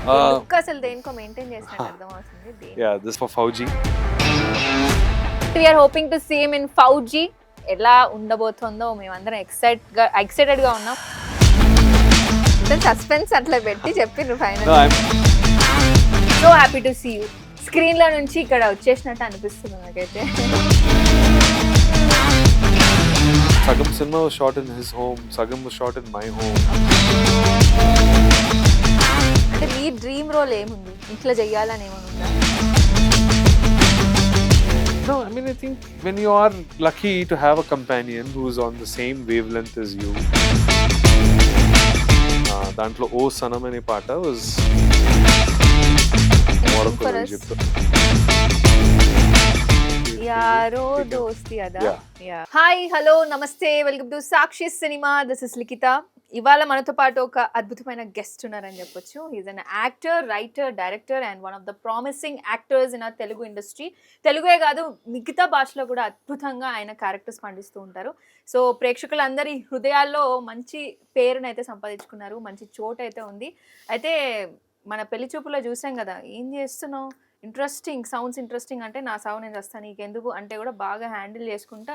Look అసలు దేనికో maintain చేసినట్టు అర్థం అవుతుంది. Yeah, this for Fauzi. We are hoping to see him in Fauzi. ఎలా ఉండబోతుందో మేమందరం ఎక్సైటెడ్ గా ఉన్నాం. సస్పెన్స్ అట్లా పెట్టి చెప్పిండ్రు final. No, I'm so happy to see you. Screen లో నుంచి ఇక్కడ వచ్చేసినట్టు అనిపిస్తుంది నాకైతే. Sagam cinema was shot in his home. Sagam was shot in my home. అంటే నీ డ్రీమ్ రోల్ ఏముంది, ఇట్లా చెయ్యాలని ఏమైనా ఉందా? No, I mean, I think when you are lucky to have a companion who's on the same wavelength as you, దాంట్లో ఓ సనం అనే పాట was యారో దోస్తి అదా. హాయ్, హలో, నమస్తే, welcome to Sakshi cinema. This is Likhita. ఇవాళ మనతో పాటు ఒక అద్భుతమైన గెస్ట్ ఉన్నారని చెప్పొచ్చు. He is an actor, writer, director and one of the promising actors in a Telugu industry. తెలుగే కాదు, మిగతా భాషలో కూడా అద్భుతంగా ఆయన క్యారెక్టర్స్ పండిస్తూ ఉంటారు. సో ప్రేక్షకులందరి హృదయాల్లో మంచి పేరునైతే సంపాదించుకున్నారు, మంచి చోటు అయితే ఉంది. అయితే మన పెళ్లి చూపులో చూసాం కదా, ఏం చేస్తున్నావు, ఇంట్రెస్టింగ్, సౌండ్స్ ఇంట్రెస్టింగ్ అంటే నా సౌండ్ నేను వస్తాను నీకెందుకు అంటే కూడా బాగా హ్యాండిల్ చేసుకుంటా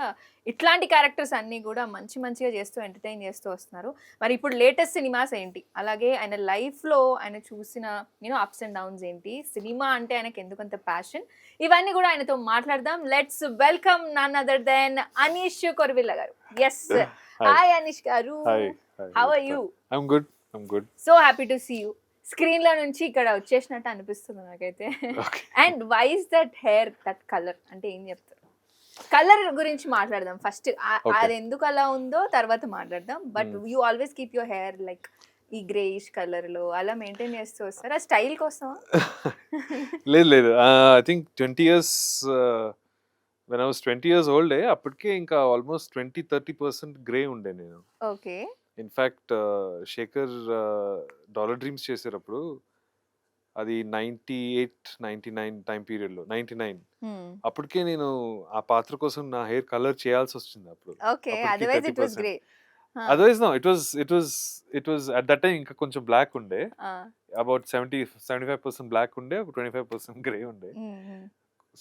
ఇట్లాంటి క్యారెక్టర్స్ అన్నీ కూడా మంచిగా చేస్తూ ఎంటర్టైన్ చేస్తూ వస్తున్నారు. మరి ఇప్పుడు లేటెస్ట్ సినిమాస్ ఏంటి, అలాగే ఆయన లైఫ్లో ఆయన చూసిన అప్స్ అండ్ డౌన్స్ ఏంటి, సినిమా అంటే ఆయనకు ఎందుకంత ప్యాషన్, ఇవన్నీ కూడా ఆయనతో మాట్లాడదాం. Let's welcome none other than Anish Kuruvilla గారు. ఎస్, హాయ్ అనీష్ గారు, how are you? I'm good. So happy to see you. Screen లో నుంచి ఇక్కడ వచ్చేసినట్టు అనిపిస్తుంది నాకైతే. And why is that hair, that colour అంటే ఏం చెప్తారు? కలర్ గురించి మాట్లాడదాం ఫస్ట్, అది ఎందుకు అలా ఉందో తర్వాత మాట్లాడదాం. But you always keep your hair like ఈ గ్రేయిష్ కలర్ లో అలా మెయింటైన్ చేస్తూ వస్తారు, ఆ స్టైల్ కోసం? లేదు I think 20 years when I was 20 years old అప్పటికే ఇంకా ఆల్మోస్ట్ 20-30% గ్రే ఉండే నేను. Okay. In fact Shekhar dollar dreams చేసేటప్పుడు అది 98-99 టైం పీరియడ్లో 99 అప్పటికే నేను ఆ పాత్ర కోసం నా హెయిర్ కలర్ చేయాల్సి వచ్చింది అప్పుడు. Otherwise no it was at that time ఇంకా కొంచెం బ్లాక్ ఉండే, అబౌట్ 75% బ్లాక్ ఉండే, 25% గ్రే ఉండే.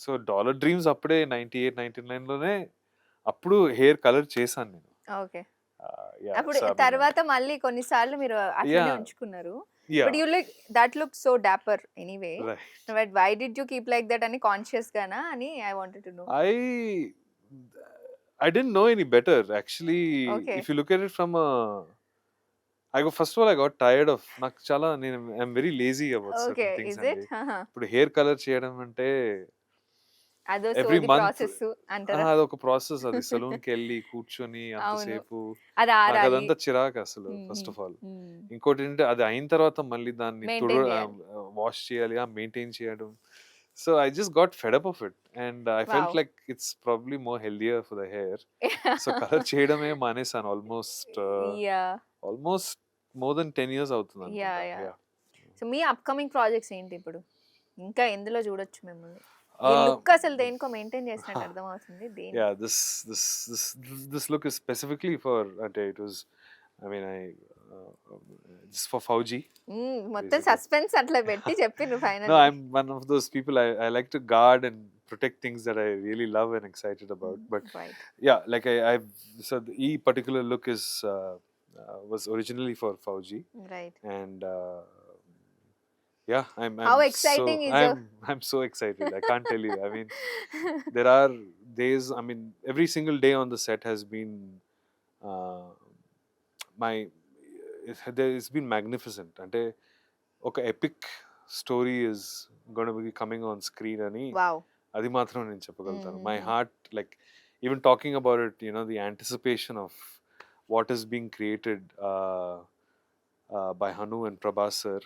సో డాలర్ డ్రీమ్స్ అప్పుడే 98-99లోనే అప్పుడు హెయిర్ కలర్ చేశాను నేను. ఓకే. అప్పుడు తర్వాత మళ్ళీ కొన్నిసార్లు మీరు అట్లనే ఉంచుకున్నారు. But you look that look so dapper anyway. But why did you keep like that అని కాన్షియస్ గానా అని I wanted to know. I didn't know any better actually. If you look at it from first of all I got tired of నాకు చాలా I'm very lazy about certain things. ఇప్పుడు hair colour చేయడం అంటే every month అదొక process, అది saloon కి వెళ్ళి కూర్చొని అంతసేపు అదంతా చిరాకు అసలు ఫస్ట్ ఆఫ్ ఆల్. ఇంకోటి ఏంటంటే అది అయిన తర్వాత మళ్ళీ దాన్ని వాష్ చేయాలి, మెయింటైన్ చేయడం. So I just got fed up of it and I felt like it's probably more healthier for the hair. So colour చేయడమే మానేసాను ఆల్మోస్ట్ మోర్ దెన్ 10 years అవుతుంది. సో మీ అప్కమింగ్ ప్రాజెక్ట్స్ ఏంటి ఇప్పుడు, ఇంకా ఎందులో చూడొచ్చు మిమ్మల్ని? లుక్ అసలు దేనికో మెయింటైన్ చేసినట్టు అర్థం అవుతుంది. Yeah, this look is specifically for it was just for Fauzi. మొత్తం సస్పెన్స్ అట్లా పెట్టి చెప్పిండ్రు final. No, I'm one of those people I like to guard and protect things that I really love and excited about. But yeah, like so the particular look is was originally for Fauzi. Right. And yeah, how exciting is I'm so excited. I can't tell you. I mean, there are days, every single day on the set has been it's been magnificent. Ante oka epic story is going to be coming on screen ani. Wow. Adi matram nenu cheppagalutanu. My heart, like even talking about it, the anticipation of what is being created by Hanu and Prabhas sir.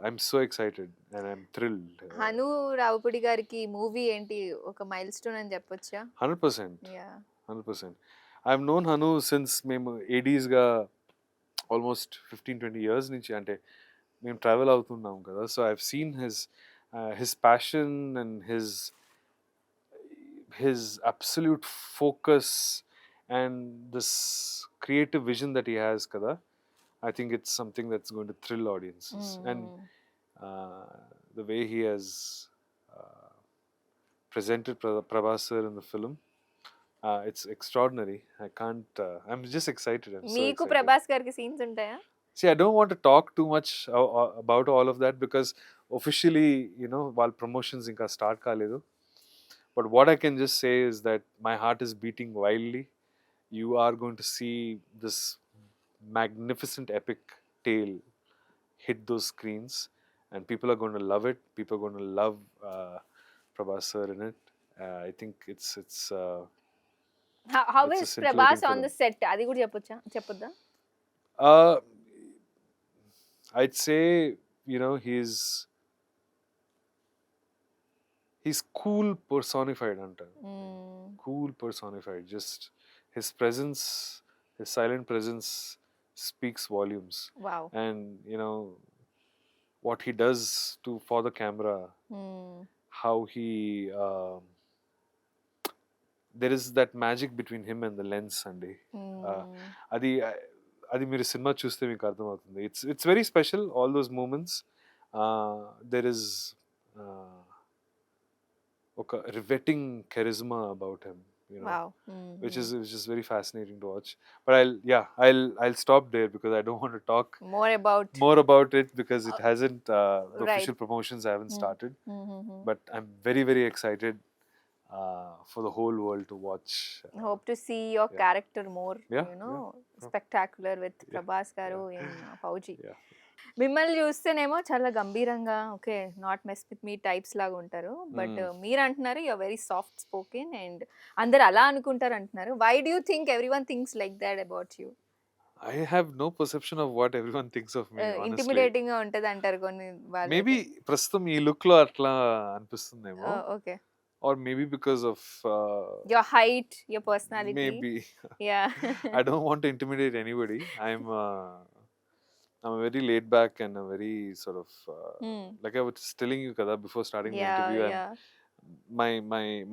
I'm so excited and I'm thrilled. Hanu Ravipudi గారికి movie ఏంటి ఒక mile stone అని చెప్పొచ్చా? 100%. Yeah. 100%. I've known Hanu since మేము ADs గా almost 15-20 years నుంచి, అంటే మేము ట్రావెల్ అవుతున్నాం కదా. So I've seen his passion and his absolute focus and this creative vision that he has kada. I think it's something that's going to thrill audiences. And the way he has presented Prabhas sir in the film, it's extraordinary. I'm just excited. I'm so మీకు excited. Prabhas గారికి scenes ఉంటాయా? See, I don't want to talk too much about all of that because officially, while promotions inka start kaledu. But what I can just say is that my heart is beating wildly. You are going to see this magnificent epic tale hit those screens, and people are going to love it. People are going to love Prabhas sir in it. I think How it's a is scintillating Prabhas on film. the set? అది కూడా చెప్పొద్దా? Uh, I'd say, he's cool personified, Hunter. Cool personified. Just his presence, his silent presence speaks volumes. Wow. And what he does for the camera, how he there is that magic between him and the lens, Sunday. అది మీరు cinema చూస్తే మీకు అర్థమవుతుంది. It's very special, all those moments. There is ఒక riveting charisma about him, Wow. which is very fascinating to watch. But I'll stop there because I don't want to talk more about it because it hasn't the official promotions haven't started. But I'm very, very excited for the whole world to watch. Hope to see your character more, spectacular with Prabhas garu in Fauzi. మిమ్మల్ని చూస్తేనేమో చాలా గంభీరంగా okay not mess with me types లాగా ఉంటారు. But మీరు అంటున్నారు you are very soft spoken and అందరు అలా అనుకుంటారు అంటున్నారు. Why do you think everyone thinks like that about you? I have no perception of what everyone thinks of me, honestly. Intimidating గా ఉంటది అంటారు కొన్ని వాళ్ళు. మేబీ ప్రస్తుతం ఈ లుక్ లో అట్లా అనిపిస్తుందేమో. Okay. Or maybe because of your height, your personality. Maybe. Yeah. I don't want to intimidate anybody. I'm very laid back and a very sort of like I was telling you kada before starting the interview.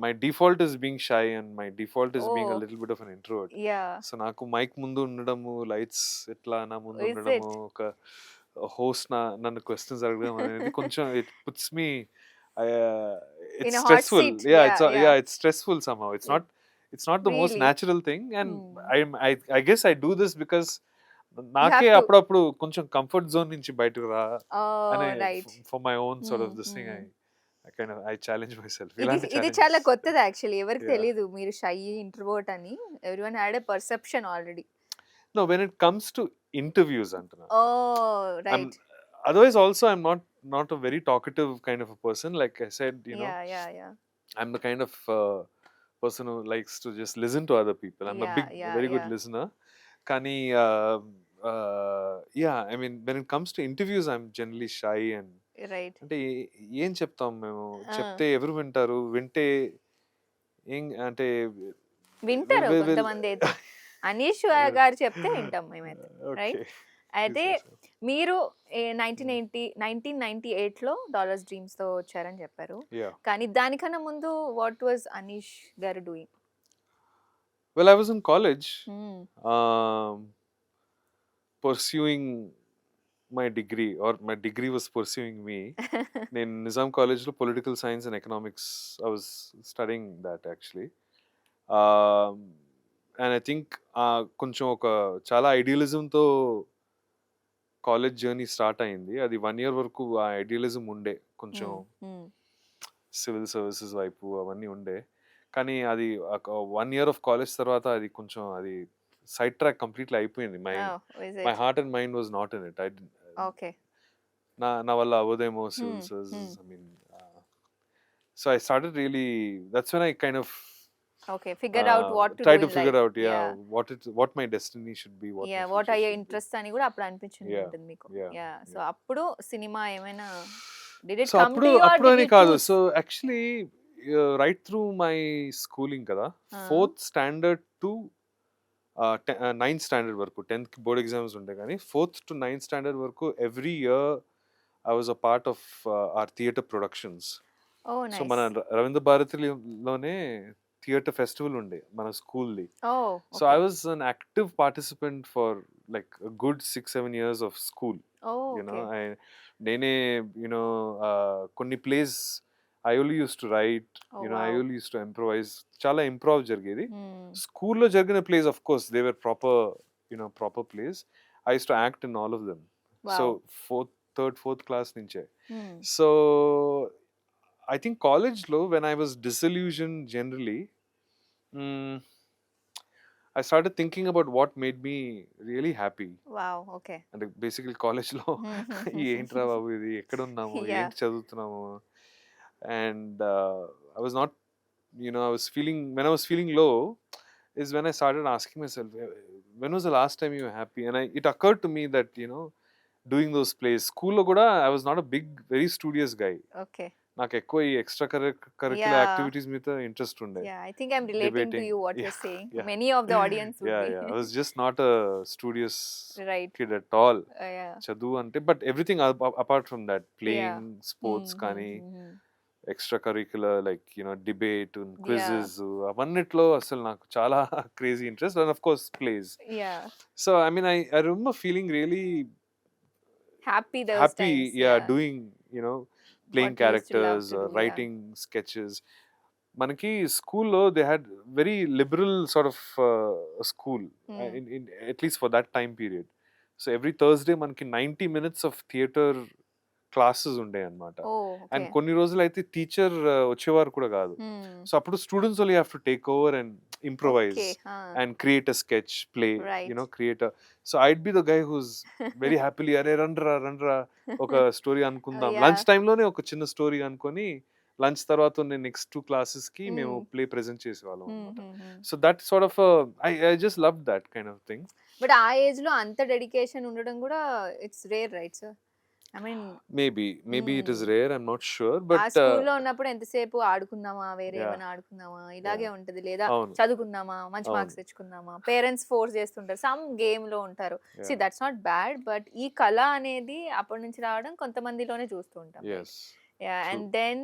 My default is being shy and my default is being a little bit of an introvert. Yeah. So నాకు mic ముందు ఉండడము, lights ఎట్లా నా ముందు ఉండడము, ఒక host నన్ను questions అడగడం అనేది కొంచెం it puts me it's stressful. It's stressful somehow. It's not the most natural thing, and I guess I do this because నాకే అప్పుడప్పుడు కొంచెం కంఫర్ట్ జోన్ నుంచి బయటకు రా అనే for my own sort of this thing I challenge myself. ఇది చాలా కొత్తది యాక్చువల్లీ, ఎవరికి తెలియదు మీరు షై ఇంట్రోవర్ట్ అని. Everyone had a perception already. No, when it comes to interviews అంటున్నా. Oh, right. Otherwise also I'm not a very talkative kind of a person, like I said, Yeah. I'm the kind of person who likes to just listen to other people. I'm a very good listener. Kani I mean when it comes to interviews I'm generally shy and right. అంటే ఏం చెప్తాం మేము, చెప్తే ఎవరు వింటారు, వింటే ఏం అంటే వింటారు కొంతమంది. అనీష్ గారు చెప్తే వింటాం మేమైతే, రైట్? అయితే మీరు 1998లో డాలర్స్ డ్రీమ్స్ తో వచ్చారని చెప్పారు, కానీ దానికన్నా ముందు వాట్ వాజ్ అనీష్ గారు doing? Well, I was in college pursuing my degree, or my degree was pursuing me. In Nizam College lo political science and economics I was studying that actually. And I think కొంచెం ఒక చాలా idealism తో college journey start అయింది. అది 1 year వరకు ఆ idealism ఉండే, కొంచెం సివిల్ సర్వీసెస్ వైపు అవన్నీ ఉండే. కానీ అది 1 year ఆఫ్ కాలేజ్ తర్వాత అది కొంచెం అది సైడ్ ట్రాక్ కంప్లీట్లీ అయిపోయింది. My heart and mind was not in it. Okay. నా వల్ల అవ్వదేమో civil services. I mean, so I started really, that's when I kind of figured out what to try do to figure life. out what my destiny should be, what are your interests అని కూడా అప్పుడు అనిపించింది ఉంటుంది మీకు. So అప్పుడు cinema ఏమైనా did it come to you or did you కాదు. choose? So actually right through my schooling కదా, 4th standard to 9th standard వరకు, 10th బోర్డ్ ఎగ్జామ్స్ ఉండే, కానీ 4th to 9th standard వరకు every year I was a part of our theatre productions. Oh, nice. So మన రవీంద్ర భారతిలోనే theatre festival ఉండే మన స్కూల్ది. So I was an active participant for like a good 6-7 years of school. Oh, You know, okay. nene, you know, కొన్ని plays I only used to write. Oh, You know, I wow. only used to improvise. చాలా improv జరిగేది. Hmm. స్కూల్లో జరిగిన plays, of course, they were proper, you know, proper plays. I used to act in all of them. So Wow. third, fourth class నుంచే. Hmm. So I think college లో when I was disillusioned generally, mm, I started thinking about what made me really happy. Wow, okay. అంటే basically కాలేజ్లో ఏంట్రా బాబు ఇది, ఎక్కడ ఉన్నాము, Yeah. ఏంటి చదువుతున్నాము. And I was not, you know, I was feeling, when I was feeling low is when I started asking myself, when was the last time you were happy? And it occurred to me that, you know, doing those plays, school lo kuda I was not a big, very studious guy. Okay. నాకు ఎక్కువ ఈ extra curricular Yeah. Activities మీద interest ఉండే. Yeah, I think I'm relating to Debating. you what Yeah, you're saying. yeah. Many of the audience would Yeah, be. yeah. I was just not a studious Right. kid at all. Yeah. చదువు అంటే, but everything apart from that, playing Yeah. sports Hmm, కానీ hmm, hmm, hmm. Extra curricular like, you know, debate, Yeah. Quizzes, అవన్నిట్లో అసలు నాకు చాలా crazy interest. And of course plays. Yeah. So I mean I remember feeling really Happy those happy, times. yeah, Yeah. doing, you know, playing What you used to love characters, to do. Yeah. writing sketches. మనకి స్కూల్లో they had very liberal sort of school, Hmm. in at least for that time period. So every Thursday మనకి 90 minutes of theater classes ఉండే అనమాట. Oh, and okay. కొన్ని రోజులు అయితే teacher వచ్చేవారు కూడా కాదు. Hmm. సో అప్పుడు students only have to take over and improvise Okay. Huh. And create a sketch play, Right. You know, create a. So I'd be the guy who's very happily, అరే రండ్రా ఒక స్టోరీ అనుకుందాం. Yeah. Lunch టైంలోనే ఒక చిన్న story అనుకొని lunch తర్వాత నేను నెక్స్ట్ 2 classes కి మేము Hmm. ప్లే ప్రెజెంట్ చేసేవాళ్ళం Hmm, అనమాట. hmm, hmm. So that sort of I just love that kind of thing. But ఆ ఏజ్ లో అంత డెడికేషన్ ఉండడం కూడా it's rare, right sir? I mean maybe it is rare, I'm not sure. But ఆ స్కూల్లో ఉన్నప్పుడు ఎంతసేపు ఆడుకుందామా, వేరే Yeah. ఏమైనా ఆడుకుందామా, ఇలాగే Yeah. ఉంటది. లేదా అవును. చదువుకుందామా, మంచి అవును. మార్క్స్ తెచ్చుకుందామా, పేరెంట్స్ ఫోర్స్ చేస్తుంటారు, సమ్ గేమ్ లో ఉంటారు. సి Yeah. That's not bad, but ఈ కళ అనేది అప్పటి నుంచి రావడం కొంతమందిలోనే చూస్తూ ఉంటాం. Yes. Yeah. True. And then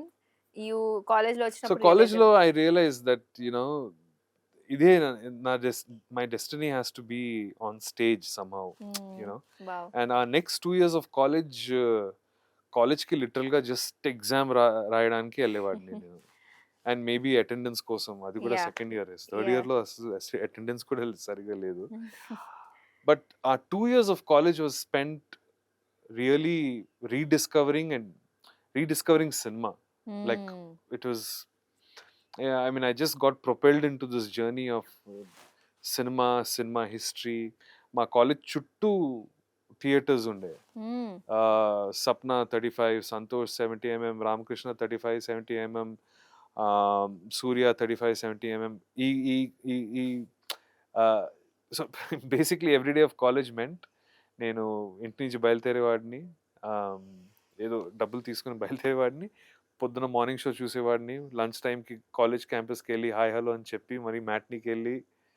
you college లో సో వచ్చినప్పుడు కాలేజ్ లో ఐ రియలైజ్ దట్, యునో, ఇదే my destiny has to be on stage somehow, you know. Wow. And ఆ నెక్స్ట్ 2 years ఆఫ్ కాలేజ్కి లిటరల్ గా జస్ట్ ఎగ్జామ్ రాయడానికి వెళ్ళేవాడిని నేను. అండ్ మేబీ అటెండెన్స్ కోసం, అది కూడా Yeah. Second year. Third Yeah. Year లో అటెండెన్స్ కూడా సరిగా లేదు. బట్ ఆ 2 years of college was spent really rediscovering cinema. Like it was, yeah, I mean, I just got propelled into this journey of cinema history. మా college చుట్టూ theatres ఉండే. Sapna 35, Santosh 70mm, Ramakrishna 35 70mm, సూర్య 35 70mm. ఈ ఈ ఈ ఈ so basically every day of college meant నేను ఇంటి నుంచి బయలుదేరేవాడిని, ఏదో డబ్బులు తీసుకుని బయలుదేరేవాడిని, పొద్దున మార్నింగ్ షో చూసేవాడిని, లంచ్ టైంకి కాలేజ్ క్యాంపస్కి వెళ్ళి హాయ్ హలో అని చెప్పి మరి మ్యాట్నీకి వెళ్ళి,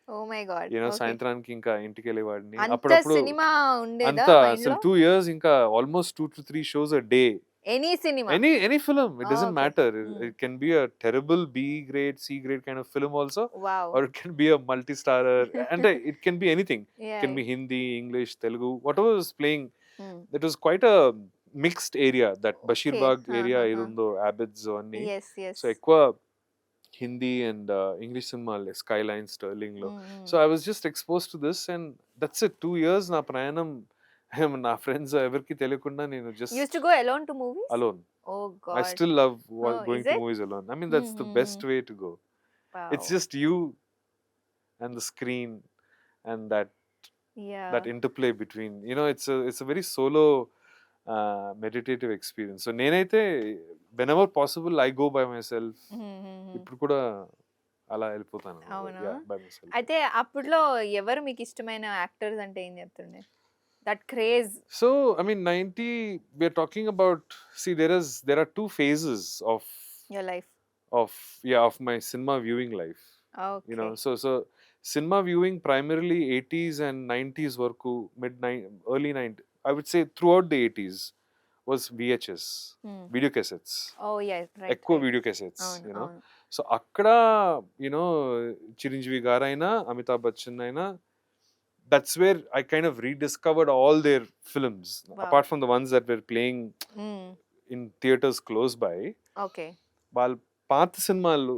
ఓ మై గాడ్, యూనో, సాయంత్రానికి ఇంకా ఇంటికి వెళ్ళేవాడిని. అంత అప్పుడప్పుడు సినిమా ఉండేదా అంతా మైండ్ అసలు లో? 2 years ఇంకా almost 2 to 3 shows a day. Any cinema? Any film, it doesn't Okay. matter. Hmm. It can be a terrible B grade, C grade kind of film also, wow. or it can be a multi-starrer, and it can be anything. It Yeah. can be Hindi, English, Telugu, whatever was playing. Hmm. That was quite a mixed area, that Bashir Okay. Bagh Huh, area huh, huh. idundo Abids anni. Yes, yes. So ekwa Hindi and English cinema, like Skyline, Sterling lo. So I was just exposed to this, and that's it. 2 years na prayanam, నా friends ఎవరికి తెలియకుండా నేను Used just to go alone to movies? alone. Oh I God. still love Oh, going is to it? movies alone. I mean, that's the best way to go. Wow. It's just you and the screen and that Yeah. interplay between, you know, it's a very solo meditative experience. So నేనైతే whenever possible I go by myself. ఇప్పుడు కూడా అలా వెళ్ళిపోతాను. అవునా? Yeah, by myself. అయితే అప్పుడులో ఎవరు మీకు ఇష్టమైన యాక్టర్స్ అంటే ఏం చెప్తుండే? That craze. So I mean, 90, we are talking about, see, there are 2 phases of your life. of my cinema viewing life. Okay. You know, so cinema viewing primarily 80s and 90s వరకు, early 90s, I would say throughout the 80s was VHS, video cassettes. Oh yeah, right. ఎక్కువ video cassettes, అవును, you know. అవును. So అక్కడ, you know, Chiranjeevi గారైనా అమితాబ్ బచ్చన్ అయినా that's where I kind of rediscovered all their films, apart from the ones that were playing in theaters close by. Okay. వాళ్ళ పాత సినిమాలు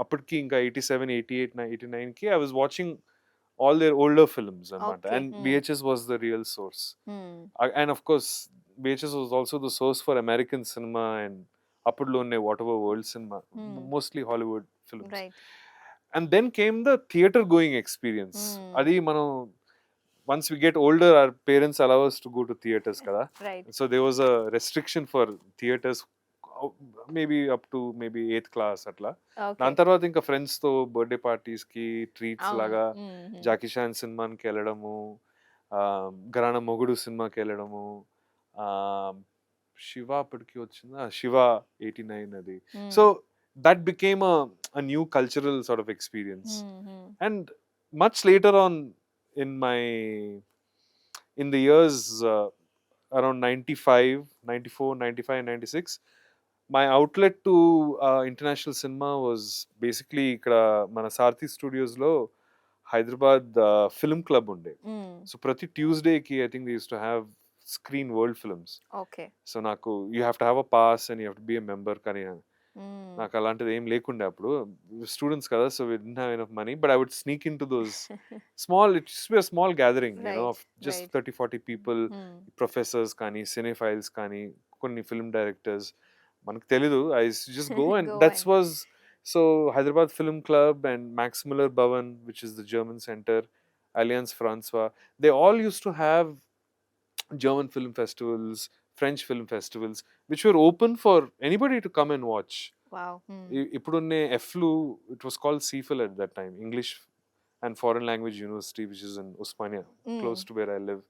అప్పటికి ఇంకా 87, 88, 89కి I was watching all their older films anamata, and VHS was the real source. And of course VHS was also the source for American cinema and appudulo unne whatever world cinema, mostly Hollywood films. Right. And then came the theater going experience. Adi manam once we get older, our parents allow us to go to theaters kada. Right. So there was a restriction for theaters, maybe up to maybe 8th class atla. దాని తర్వాత ఇంకా friends తో birthday parties కి treats లాగా Jackie Chan సినిమాకి వెళ్ళడము, గరాణ మొగుడు సినిమాకి వెళ్ళడము, శివ అప్పటికి వచ్చిందా, శివ 89 అది. So that became a new cultural sort of experience. And much later on in the years around 95, 94, 95, 96, my outlet to international cinema was basically ikkada mana Sarthi Studios lo Hyderabad film club unde. So prati Tuesday ki I think they used to have screen world films. Okay. So naku you have to have a pass and you have to be a member kani నాకు అలాంటిది ఏం లేకుండే అప్పుడు, students కదా, so we didn't have enough money, but I would sneak in to those small, it's be a small gathering of just 30-40 people, professors కానీ cinephiles కానీ కొన్ని film directors, మనకు తెలీదు, I just go and that's was. So Hyderabad film club and Max Mueller Bhavan, which is the German centre, Alliance Francois, they all used to have German film festivals, French film festivals, which were open for anybody to come and watch. Wow. Ippudunne FLU, it was called CFIL at that time, English and Foreign Language University, which is in Usmania, close to where I live.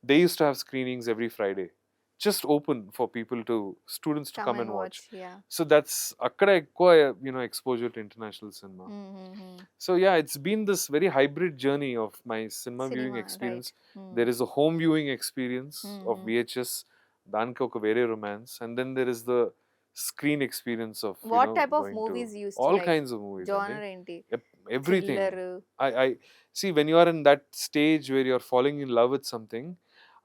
They used to have screenings every Friday, just open for people to, students to come and watch. Yeah. So that's akkada ekkuva exposure to international cinema. So yeah, it's been this very hybrid journey of my cinema viewing experience. Right. There is a home viewing experience of VHS, daniki oka vere romance, and then there is the screen experience of what type of movies you used to all like? kinds of movies, genre enti, everything. Thriller. I see, when you are in that stage where you are falling in love with something,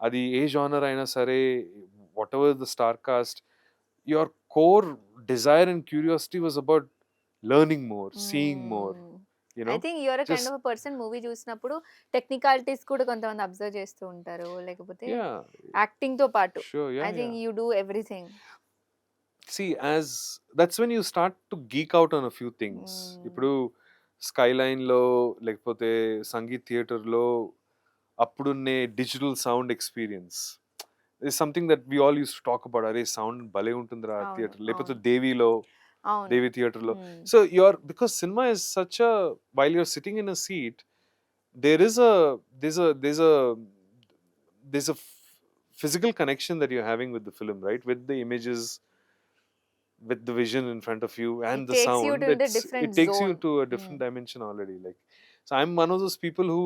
adi A genre అయినా సరే, whatever the star cast, your core desire and curiosity was about learning more, seeing more. I think you are a kind of a person, movie చూసినప్పుడు technicalities కూడా కొంతమంది observe చేస్తూ ఉంటారు, లేకపోతే acting తో పాటు. I think you do everything. See, that's when you start to geek out on a few things. ఇప్పుడు skyline లో లేకపోతే సంగీత్ థియేటర్ లో అప్పుడున్నే digital sound experience is something that we all used to talk about. Are sound bale untundra theater lepoto Devi theater lo. So because cinema is such a, while you're sitting in a seat, there's a physical connection that you're having with the film, right, with the images, with the vision in front of you, and the sound. It takes you to a different dimension already. Like, so I'm one of those people who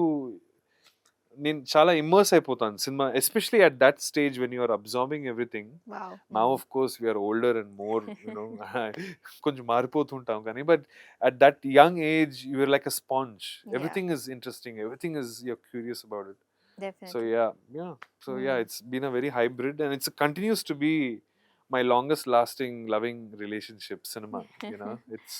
నేను చాలా immerse అయిపోతాను cinema, especially at that stage when you're absorbing everything. Now of course we're older and more కొంచెం మారిపోతుంటాం, కానీ but at that young age you're like a sponge. Everything is interesting, everything is you're curious about it. So yeah, it's been a very hybrid, and it continues to be my longest lasting loving relationship, cinema. It's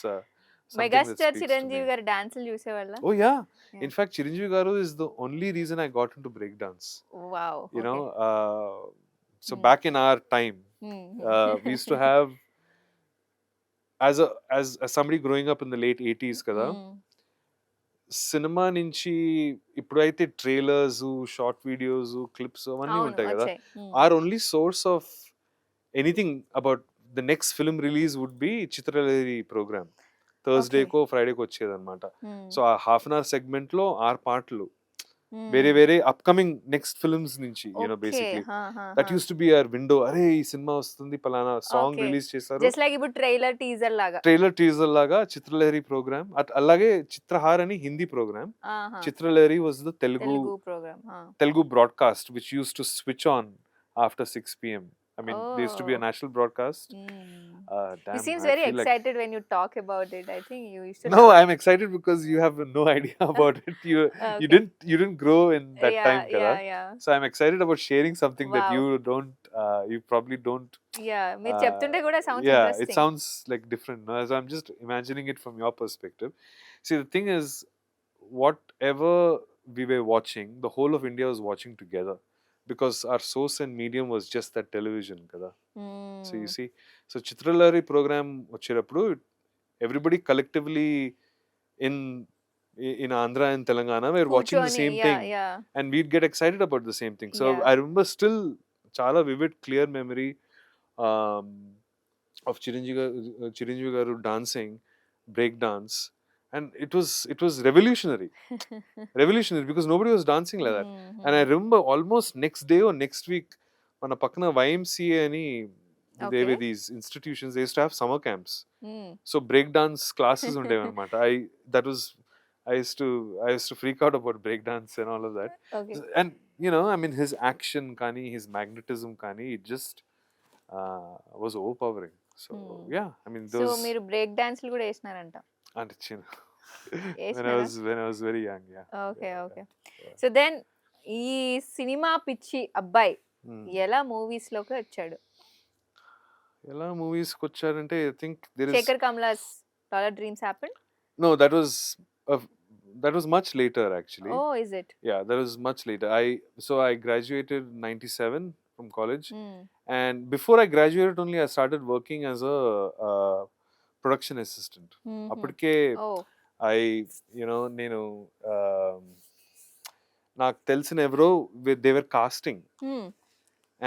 megastar Chiranjeevi గారి డాన్సులు చూసేవాళ్ళ? Oh yeah. In fact, Chiranjeevi garu is the only reason I got into break dance. Wow. So back in our time, we used to have, as somebody growing up in the late 80s kada, cinema నుంచి ఇప్పుడైతే trailers, short videos, clips అవన్నీ ఉంటాయి కదా, our only source of anything about the next film release would be Chitralahari programme. థర్స్డేకో ఫ్రైడేకో వచ్చేది అనమాట. So ఆ హాఫ్ అన్ అవర్ సెగ్మెంట్ లో 6 పాటలు వేరే వేరే అప్కమింగ్ నెక్స్ట్ ఫిల్మ్స్ నుంచి, basically that use to be our window. అరే ఈ సినిమా వస్తుంది, పలానా సాంగ్ రిలీజ్ చేశారు, జస్ట్ లైక్ ఇప్పుడు ట్రైలర్ టీజర్ లాగా చిత్రలహరి ప్రోగ్రామ్. అలాగే చిత్రహార్ అని Hindi programme, Chitralahari was the Telugu broadcast which use to switch on after 6 p.m. I mean, there used to be a national broadcast. You Damn, seems I very feel like excited when you talk about it. I think you should no, have. I'm excited because you have no idea about it. You Okay. you didn't grow in that time, kada. Yeah. So I'm excited about sharing something that Wow. you don't, you probably don't. Yeah, మీరు చెప్తుంటే కూడా sounds Yeah, it interesting. sounds like different. No? So I'm just imagining it from your perspective. See, the thing is, whatever we were watching, the whole of India was watching together because our source and medium was just that television, kada. So you see, so Chitralari program వచ్చేటప్పుడు everybody collectively in Andhra and Telangana were watching the కూర్చొని same yeah, thing, yeah. and we'd get excited about the same thing. So Yeah. I remember still chala vivid, clear memory um, of Chiranjeevi garu dancing break dance, and it was revolutionary, revolutionary because nobody was dancing like that. And I remember almost next day or next week, మన పక్కన YMCA అని they were these institutions, they used to have summer camps. So break dance classes ఉండేవి అనమాట. I used to freak out about break dance and all of that. Okay. And you know, I mean, his action kani, his magnetism kani, it just was overpowering. So yeah, I mean so those మీరు break డాన్స్లు కూడా వేసినారంట. అంటే చిన్న వేసినారా? when I was very young, yeah. Okay. So then ఈ cinema పిచ్చి అబ్బాయి ఎలా మూవీస్ లోకి వచ్చాడు? ఎలా మూవీస్ కి వచ్చారంటే I think there is Shekhar Kammula's dollar dreams happened? No, that was much later actually. Oh, is it? Yeah, that was much later. I graduated 97 from college, and before I graduated only I started working as a production assistant. అప్పటికే I you know నేను నాకు తెలిసిన ఎవరో they were casting,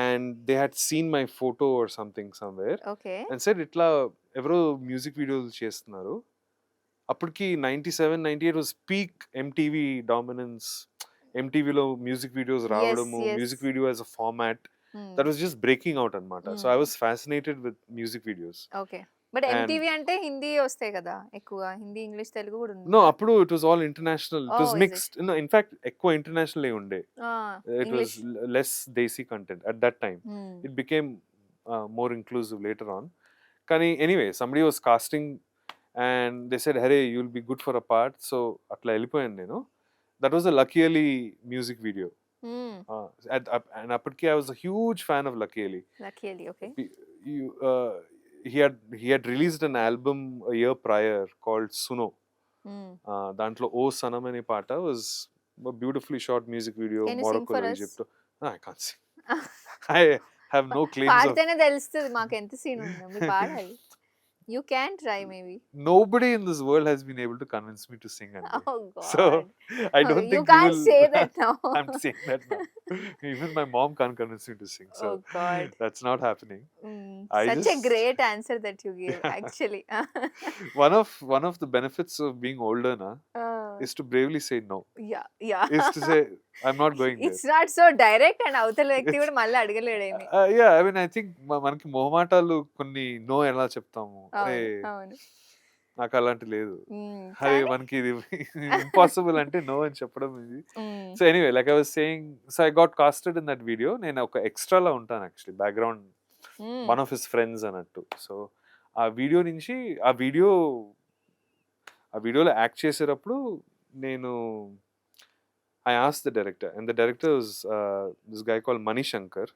and they had seen my photo or something somewhere, and said ఇట్లా ఎవరో music వీడియోలు చేస్తున్నారు. అప్పటికి 97, 98 was peak MTV dominance. MTVలో మ్యూజిక్ వీడియోస్ రావడము, music video as a format that was just breaking out అనమాట. So I was fascinated with music videos. Okay. But MTV అంటే హిందీ వస్తాయి కదా ఎక్కువగా, హిందీ ఇంగ్లీష్ తెలుగు కూడా ఉంది. No, అప్పుడు it was all international. It was mixed. No, in fact ఎక్కువ international ఉండే. It was less desi content at that time. It became more inclusive later on. కానీ anyway, somebody was casting and they said, "Hey, you'll be good for a part." So atla వెళ్ళిపోయాను నేను. That was a Lucky Ali music video. And apatki I was a huge fan of Lucky Ali. Lucky Ali, okay. He had released an album a year prior called Suno. Dantlo O Sanam ane paata was a beautifully shot music video. Can you Morocco, sing for Egypt. us? No, I can't sing. I have no claims of. పాడితేనే తెలుస్తుంది మాకు ఎంత scene ఉందో, మీరు పాడాలి. You can try maybe. Nobody in this world has been able to convince me to sing. Oh God. So I don't think you can't say that now. I'm saying that now. Even my mom can't convince me to sing. So oh God. That's not happening. Such a great answer that you gave actually. One of the benefits of being older is to bravely say no. Yeah. Is to say I'm not going there. It's not so direct and అవతల వ్యక్తి కూడా మళ్ళీ అడగలేడేమి. Yeah, I mean I think మనకి మొహమాటాలు కొన్ని no ఎలా చెప్తాము. అవును. నాకు అలాంటి లేదు. అదే మనకి ఇది ఇంపాసిబుల్ అంటే నో అని చెప్పడం ఇది. So anyway like I was saying, so I got casted in that video. నేను ఒక ఎక్స్ట్రాలా ఉంటాను actually, background one of his friends అన్నట్టు. సో ఆ వీడియో నుంచి ఆ వీడియోలో యాక్ట్ చేసేటప్పుడు నేను I asked the director, and the director was this guy called Mani Shankar,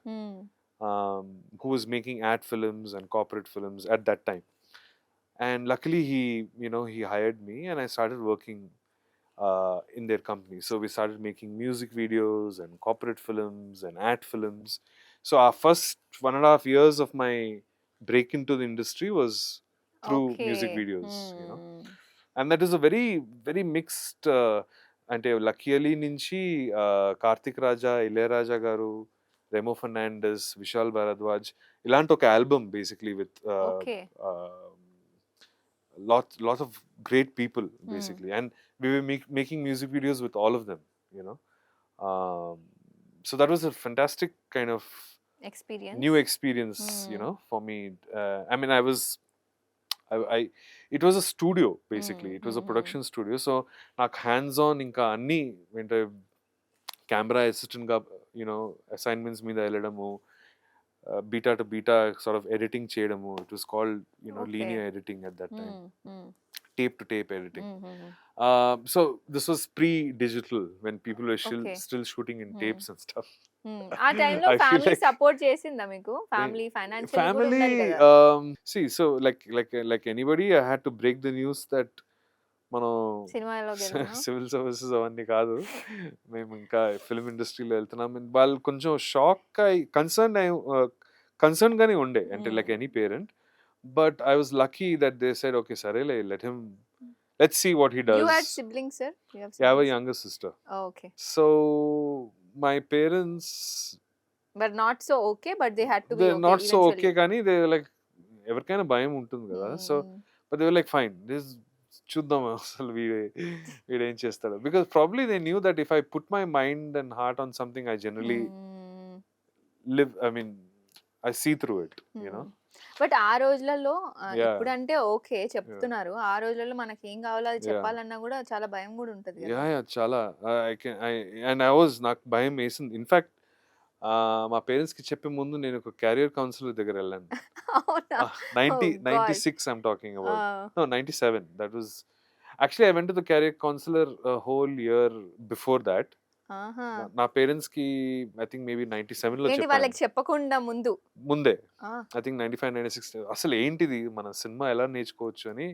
who was making ad films and corporate films at that time. And luckily he hired me, and I started working in their company. So we started making music videos and corporate films and ad films. So our first 1.5 years of my break into the industry was through music videos, and that is a very, very mixed అంటే lucky Ali నుంచి కార్తిక్ రాజా, ఇళయరాజా గారు, రెమో ఫర్నాండెస్, విశాల్ భారద్వాజ్, ఇలాంటి ఒక album basically with lots of great people basically, and we were making music videos with all of them, so that was a fantastic kind of new experience, for me. I mean it was a studio basically. It was a production studio. So నాకు hands on ఇంకా అన్ని అంటే camera assistant గా assignments మీద వెళ్ళడము, beta to beta sort of editing చేయడము. It was called, you know, linear editing at that time. Tape to tape editing. So this was pre-digital when people were still shooting in tapes and stuff. ఆ టైంలో I feel family like support చేసిందా మీకు? Family financial కూడా ఉండాలి family, కదా. see, so like anybody, I had to break the news that మనం civil services అవన్నీ కాదు, మేము ఇంకా ఫిల్మ్ ఇండస్ట్రీలో వెళ్తున్నాం. వాళ్ళు కొంచెం షాక్ అయి కన్సర్న్ గానే ఉండే, అంటే like any parent. But I was lucky that they said okay సరేలే, let's see what he does. You had siblings, sir? You have siblings? Yeah, I have a younger sister. Oh, okay. So my parents but not so okay, but they had to be okay not so eventually. okay కానీ they were like, ఎవరికైనా భయం ఉంటుంది కదా. So but they were like fine, this చూద్దాం అసలు వీడేం చేస్తాడు. Because probably they knew that if I put my mind and heart on something I generally live, I mean I see through it, you know. But ఆ రోజులలో ఇప్పుడంటే okay చెప్తున్నారు, ఆ రోజులలో మనకి ఏం కావాలో అది చెప్పాలన్నా కూడా చాలా భయం కూడా ఉంటది కదా. యా చాలా అండ్ ఐ వాజ్, నాకు భయం వేసింది. ఇన్ఫాక్ట్ మా పేరెంట్స్ కి చెప్పే ముందు నేను ఒక క్యారియర్ కౌన్సిలర్ దగ్గర వెళ్ళాను. 96 I'm talking about. No, 97. That was actually, I went to the career counselor a whole year before that. నా పేరెంట్స్ కి ఐ థింక్ మేబీ 97 లో చెప్పాను. వాళ్ళకి చెప్పకుండా ముందే ఐ థింక్ 95 96 అసలు ఏంటిది మన సినిమా ఎలా నేర్చుకోవచ్చు అని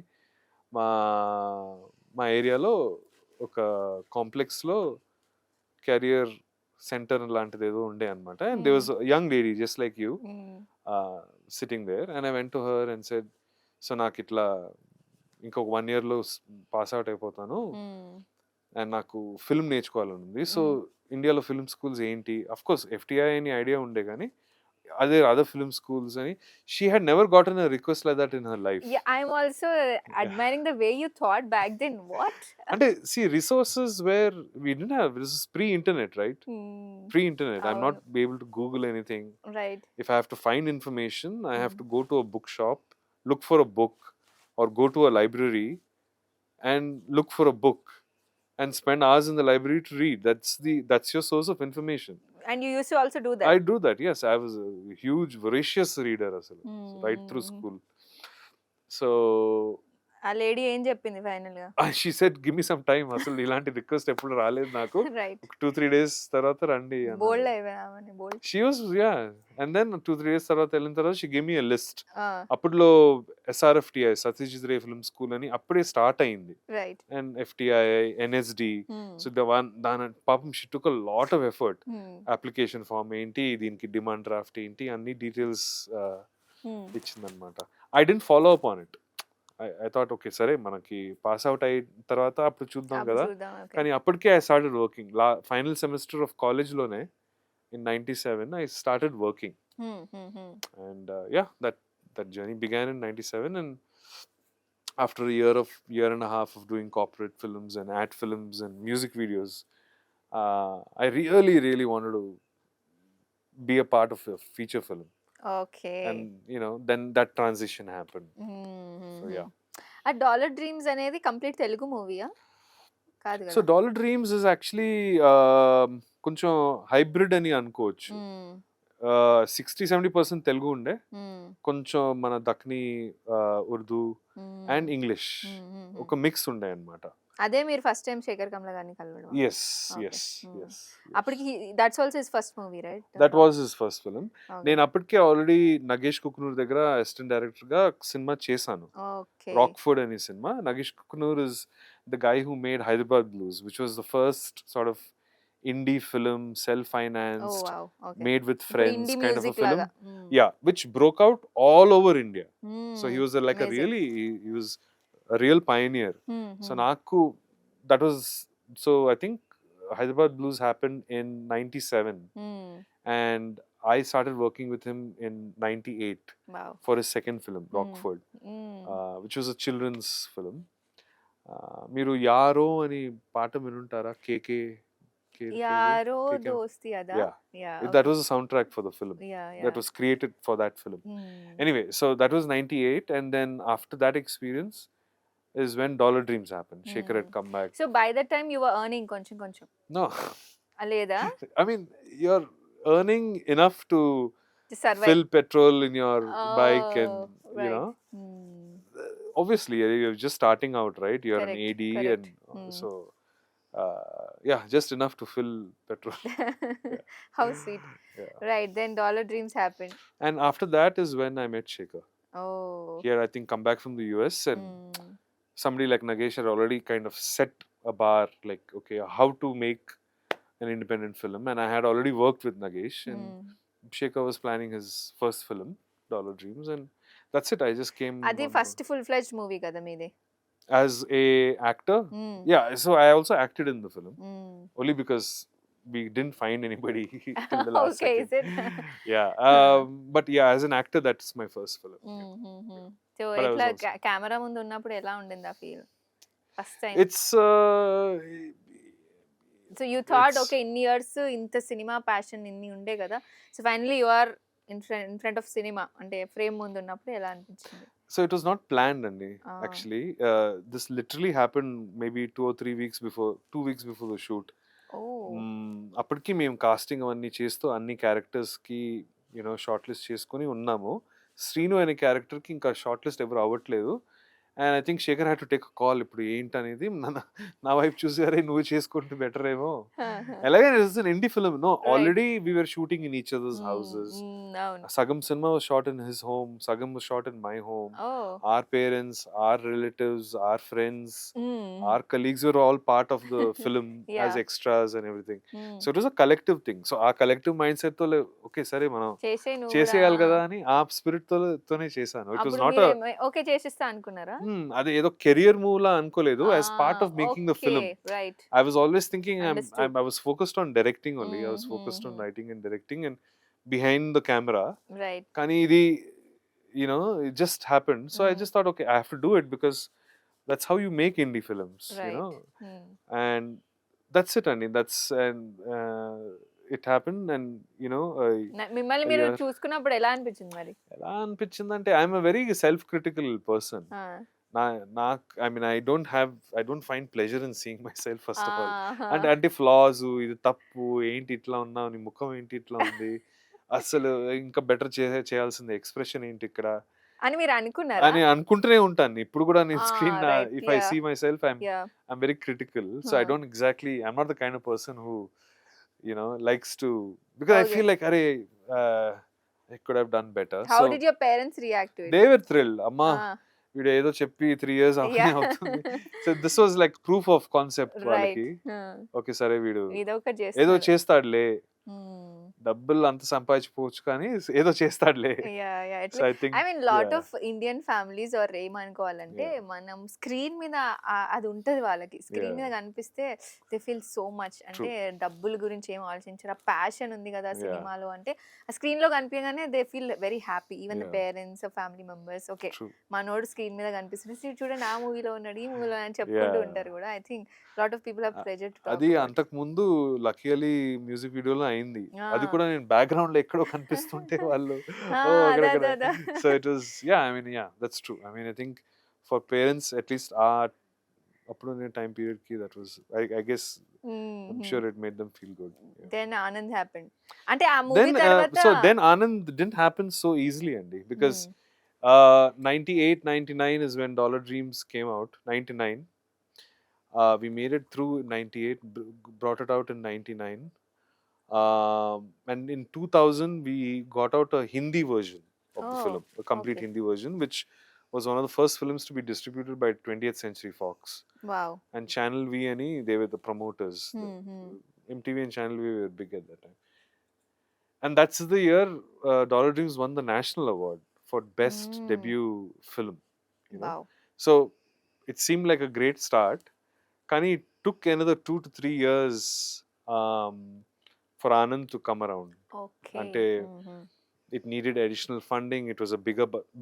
మా ఏరియాలో ఒక కాంప్లెక్స్ లో కెరియర్ సెంటర్ లాంటిది ఏదో ఉండే అనమాట. And there was young lady just like you sitting there, and I went to her and said, so నాకు ఇట్లా ఇంకొక 1 year లో పాస్ అవుట్ అయిపోతాను అండ్ నాకు ఫిల్మ్ నేర్చుకోవాలని ఉంది. సో ఇండియాలో ఫిల్మ్ స్కూల్స్ ఏంటి, అఫ్ కోర్స్ ఎఫ్టిఐ అని ఐడియా ఉండే కానీ అదే అదర్ ఫిల్మ్ స్కూల్స్ అని. She had never gotten a request like that in her life. I'm also admiring the way you thought back then. What అంటే see, resources where we didn't have, this is pre-internet, right? Pre-internet. I'm not be able to Google anything. Right. If I have to find information, I have to go to a bookshop, look for a book, or go to a library and look for a book and spend hours in the library to read. That's your source of information. And you used to also do that? I do that, yes. I was a huge voracious reader asalu, right through school. So ఆ lady ఏం చెప్పింది final గా? she said give me some time. అసలు ఇలాంటి request ఎప్పుడు రాలేదు నాకు. Right. 2-3 days తర్వాత రండి. బోల్డ్ అయిపోయామని. బోల్డ్. She was, yeah. And then 2-3 days తర్వాత వెళ్ళిన తర్వాత she gave me a list. అప్పుడులో SRFTI, Satyajit Ray film school అని అప్పుడే స్టార్ట్ అయింది. Right. And FTI, NSD. So the one దాని పాపం she took a lot of effort. Application form ఏంటి, దీనికి డిమాండ్ డ్రాఫ్ట్ ఏంటి, అన్ని details ఇచ్చిందనమాట. I didn't follow up on it. I thought okay సరే మనకి పాస్ అవుట్ అయిన తర్వాత అప్పుడు చూద్దాం కదా. కానీ అప్పటికే I started working. Final semester of college లోనే in 97 I started working. And yeah, that journey began in 97, and after a year and a half of doing corporate films and ad films and music videos, I really wanted to be a part of a feature film. Okay. And you know, then that transition happened. So yeah. A Dollar Dreams అనేది complete Telugu మూవీయా? కాదు కదా. So Dollar Dreams is actually కొంచెం hybrid అని అనుకోవచ్చు. 60-70% తెలుగు ఉండే, కొంచెం మన దక్ని Urdu and English ఒక మిక్స్ ఉండే అన్నమాట. అదే మీరు ఫస్ట్ టైం శేఖర్ కమల గారిని కలవడం? Yes. అప్పటికి that's also his first movie, right? That was his first film. నేను అప్పటికే ఆల్రెడీ నగేష్ కుక్నూర్ దగ్గర అసిస్టెంట్ డైరెక్టర్ గా సినిమా చేశాను, రాక్ఫోర్డ్ అనే cinema. Nagesh Kukunoor is the guy who made Hyderabad blues, which was the first sort of indie film, self-financed, made with friends kind of a film. Yeah, which broke out all over India. So he was like he was a real pioneer. So naku that was, so I think Hyderabad Blues happened in 97, and I started working with him in 98. Wow. For his second film, Rockford, which was a children's film. Miru Yaro ani paata vinuntara, KK Yaro dosti ada. Yeah. That was a soundtrack for the film. That was created for that film. Anyway, so that was 98, and then after that experience is when Dollar Dreams happened. Shekhar had come back. So by that time you were earning koncham? No. Aleda? I mean, you're earning enough to To survive. fill petrol in your bike, and Oh, you right. know, obviously you're just starting out, right? You're an Correct, AD, and correct. so yeah, just enough to fill petrol. Yeah. How sweet. Yeah. Right, then Dollar Dreams happened. And after that is when I met Shekhar. Oh. Here, I think, come back from the US, and Mm. somebody like Nagesh had already kind of set a bar, like, okay, how to make an independent film. And I had already worked with Nagesh, and Shekhar was planning his first film, Dollar Dreams, and that's it. I just came Adi on first full-fledged movie kada meede. as a actor. Yeah, so I also acted in the film, only because we didn't find anybody till the last Okay, second. is it? Yeah, but yeah, as an actor, that's my first film. So But I was ఎట్లా also camera ముందు ఉన్నప్పుడు ఎలా ఉండింది ఆ feel first time? it's so you thought it's okay ఇన్ని years ఇంత cinema passion ఇన్ని ఉండే కదా, so finally you are in front of cinema అంటే ఫ్రేమ్ ముందు ఉన్నప్పుడు ఎలా అనిపించింది? so it was not planned, Andy. Ah. Actually, this literally happened maybe 2 or 3 weeks before, 2 weeks before the shoot. అప్పటికి మేము కాస్టింగ్ అవన్నీ చేస్తూ అన్ని క్యారెక్టర్స్కి షార్ట్ లిస్ట్ చేసుకుని ఉన్నాము. శ్రీను అనే క్యారెక్టర్కి ఇంకా షార్ట్ లిస్ట్ ఎవరు అవ్వట్లేదు. And I think Shekhar had to take call, ఇప్పుడు ఏంటనేది. నా వైపు చూసి, అరే నువ్వు చేసుకుంటే బెటర్ ఏమో. ఎలాగైనా it's an indie film. No, already we were shooting in each others houses. సగం cinema was shot in his home, సగం was shot in my home. Our parents, our relatives, our friends, our colleagues were all part of the film as extras and everything. So it was a collective thing. So our collective mindset తో okay సరే మనం చేసేయాలి కదా అని ఆ spirit తోనే చేశాను. It was not a okay చేసిస్తా అనుకున్నారా? అది ఏదో కెరియర్ మూవ్ లా అనుకోలేదు. As part of making the film, right, I was always thinking I was focused on directing only. I was focused on writing and directing and behind the camera. Right. కానీ ఇది it just happened. So I just thought, okay, I have to do it because that's how you make indie films, right. And that's it. I mean, and it happened, and మిమ్మల్ని మీరు చూసుకున్నప్పుడు ఎలా అనిపించింది మరి? ఎలా అనిపించిందంటే, I'm a very self critical person. I mean, I don't find pleasure in seeing myself, first of all. అంటే floss, ఇది తప్పు, ఏంటి ఇట్లా ఉన్నావు, నీ ముఖం ఏంటి ఇట్లా ఉంది, అసలు ఇంకా బెటర్ చేయాల్సింది, ఎక్స్ప్రెషన్ ఏంటి ఇక్కడ అని మీరు అనుకున్నారా? అని అనుకుంటూనే ఉంటాను ఇప్పుడు కూడా. నేను screen, if I see my self, I'm very critical. So I don't exactly, I'm not the kind of person who likes to, because I feel like, are I could have done better. How did your parents react to it? They were thrilled. Amma, వీడు ఏదో చెప్పి 3 years అవుతుంది. So this was like proof of concept వాళ్ళకి. Okay సరే, వీడు ఏదో చేస్తాడులే, డబ్బులు అంత సంపాదించుకోవచ్చు కానీ ఏదో చేస్తాడులే. I mean lot of Indian families are ఏమనుకోవాలంటే, మనం స్క్రీన్ మీద అది ఉంటది వాళ్ళకి, స్క్రీన్ మీద కనిపిస్తే దే ఫీల్ సో మచ్, అంటే డబ్బుల గురించి ఏం ఆలోచించారు, ఆ ప్యాషన్ ఉంది కదా సినిమాలో అంటే, ఆ స్క్రీన్ లో కనిపించగానే they feel very happy. Even the parents, family members, okay మనోడు స్క్రీన్ మీద కనిపిస్తుంది, చూడండి ఆ మూవీలో ఉన్నాడు, ఈ మూవీలో అని చెప్పుకుంటూ ఉంటారు కూడా. I think lot of people have pressure to talk. అది అంతకు ముందు లక్కీలీ మ్యూజిక్ వీడియోలో అయింది. అది కూడా నేను బ్యాక్గ్రౌండ్ లో ఎక్కడో కనిపిస్తుంటే వాళ్ళు so it was I mean that's true. I mean I think for parents at least అప్పుడు నేను టైం పీరియడ్ కి that was I guess I'm sure it made them feel good. Then Anand happened. Ante aa movie tarvata so then Anand didn't happen so easily, Andy, because 98 99 is when Dollar Dreams came out. 99 we made it through 98, brought it out in 99, and in 2000 we got out a Hindi version of the film, a complete Hindi version, which was one of the first films to be distributed by 20th Century Fox. Wow. And Channel V, they were the promoters. MTV and Channel V were big at that time. And that's the year Dollar Dreams won the National Award for Best Debut Film. Wow. So it seemed like a great start. Kani, it took another 2 to 3 years for Anand to come around. Okay. Ante, it needed additional funding. It was a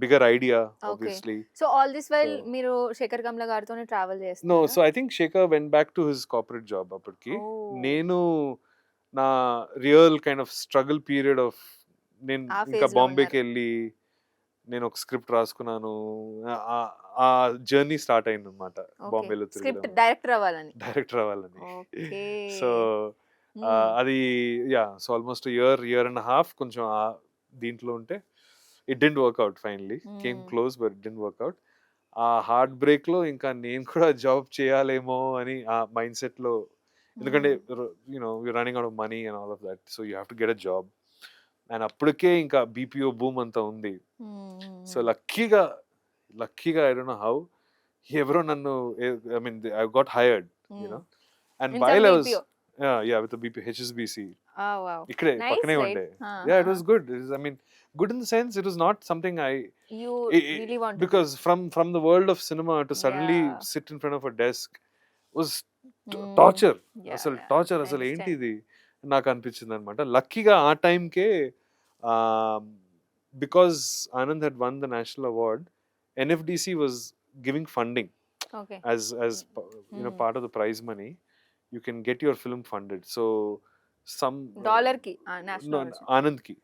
bigger idea, obviously. So all this while మీరు Shekhar Kammula గారితోనే travel చేస్తున్నారు? No, so I think Shekhar went back to his corporate job అప్పటికి. నేను నా real kind of struggle period of, నేను ఇంకా బాంబేకి వెళ్ళి నేను ఒక స్క్రిప్ట్ రాసుకున్నాను. ఆ జర్నీ స్టార్ట్ అయింది అనమాట బాంబేలో. స్క్రిప్ట్ డైరెక్టర్ అవ్వాలని. సో అది so almost year and half కొంచెం దీంట్లో ఉంటే it didn't work out finally, came close but didn't work out. ఆ హార్ట్ బ్రేక్ లో ఇంకా నేను కూడా జాబ్ చేయాలేమో అని ఆ మైండ్ సెట్ లో, ఎందుకంటే you know you running out of money and all of that, so you have to get a job. And అప్పటికే ఇంకా బీపీఓ బూమ్ అంతా ఉంది. సో లక్కీగా ఐ డోంట్ నో హౌ ఎవరో నన్ను, I mean I got hired, you know. And while I was with BP HSBC ఇక్కడే పక్కనే ఉండే. Yeah, it was good. I mean, good in the sense it was not something you really wanted because from the world of cinema to suddenly sit in front of a desk was torture. అసలు torture, అసలు ఏంటి ఇది నాకు అనిపించింది అనమాట. లక్కీగా ఆ టైంకే because Anand had won the national award, NFDC was giving funding as you know, part of the prize money you can get your film funded. So some dollar ki national Anand ki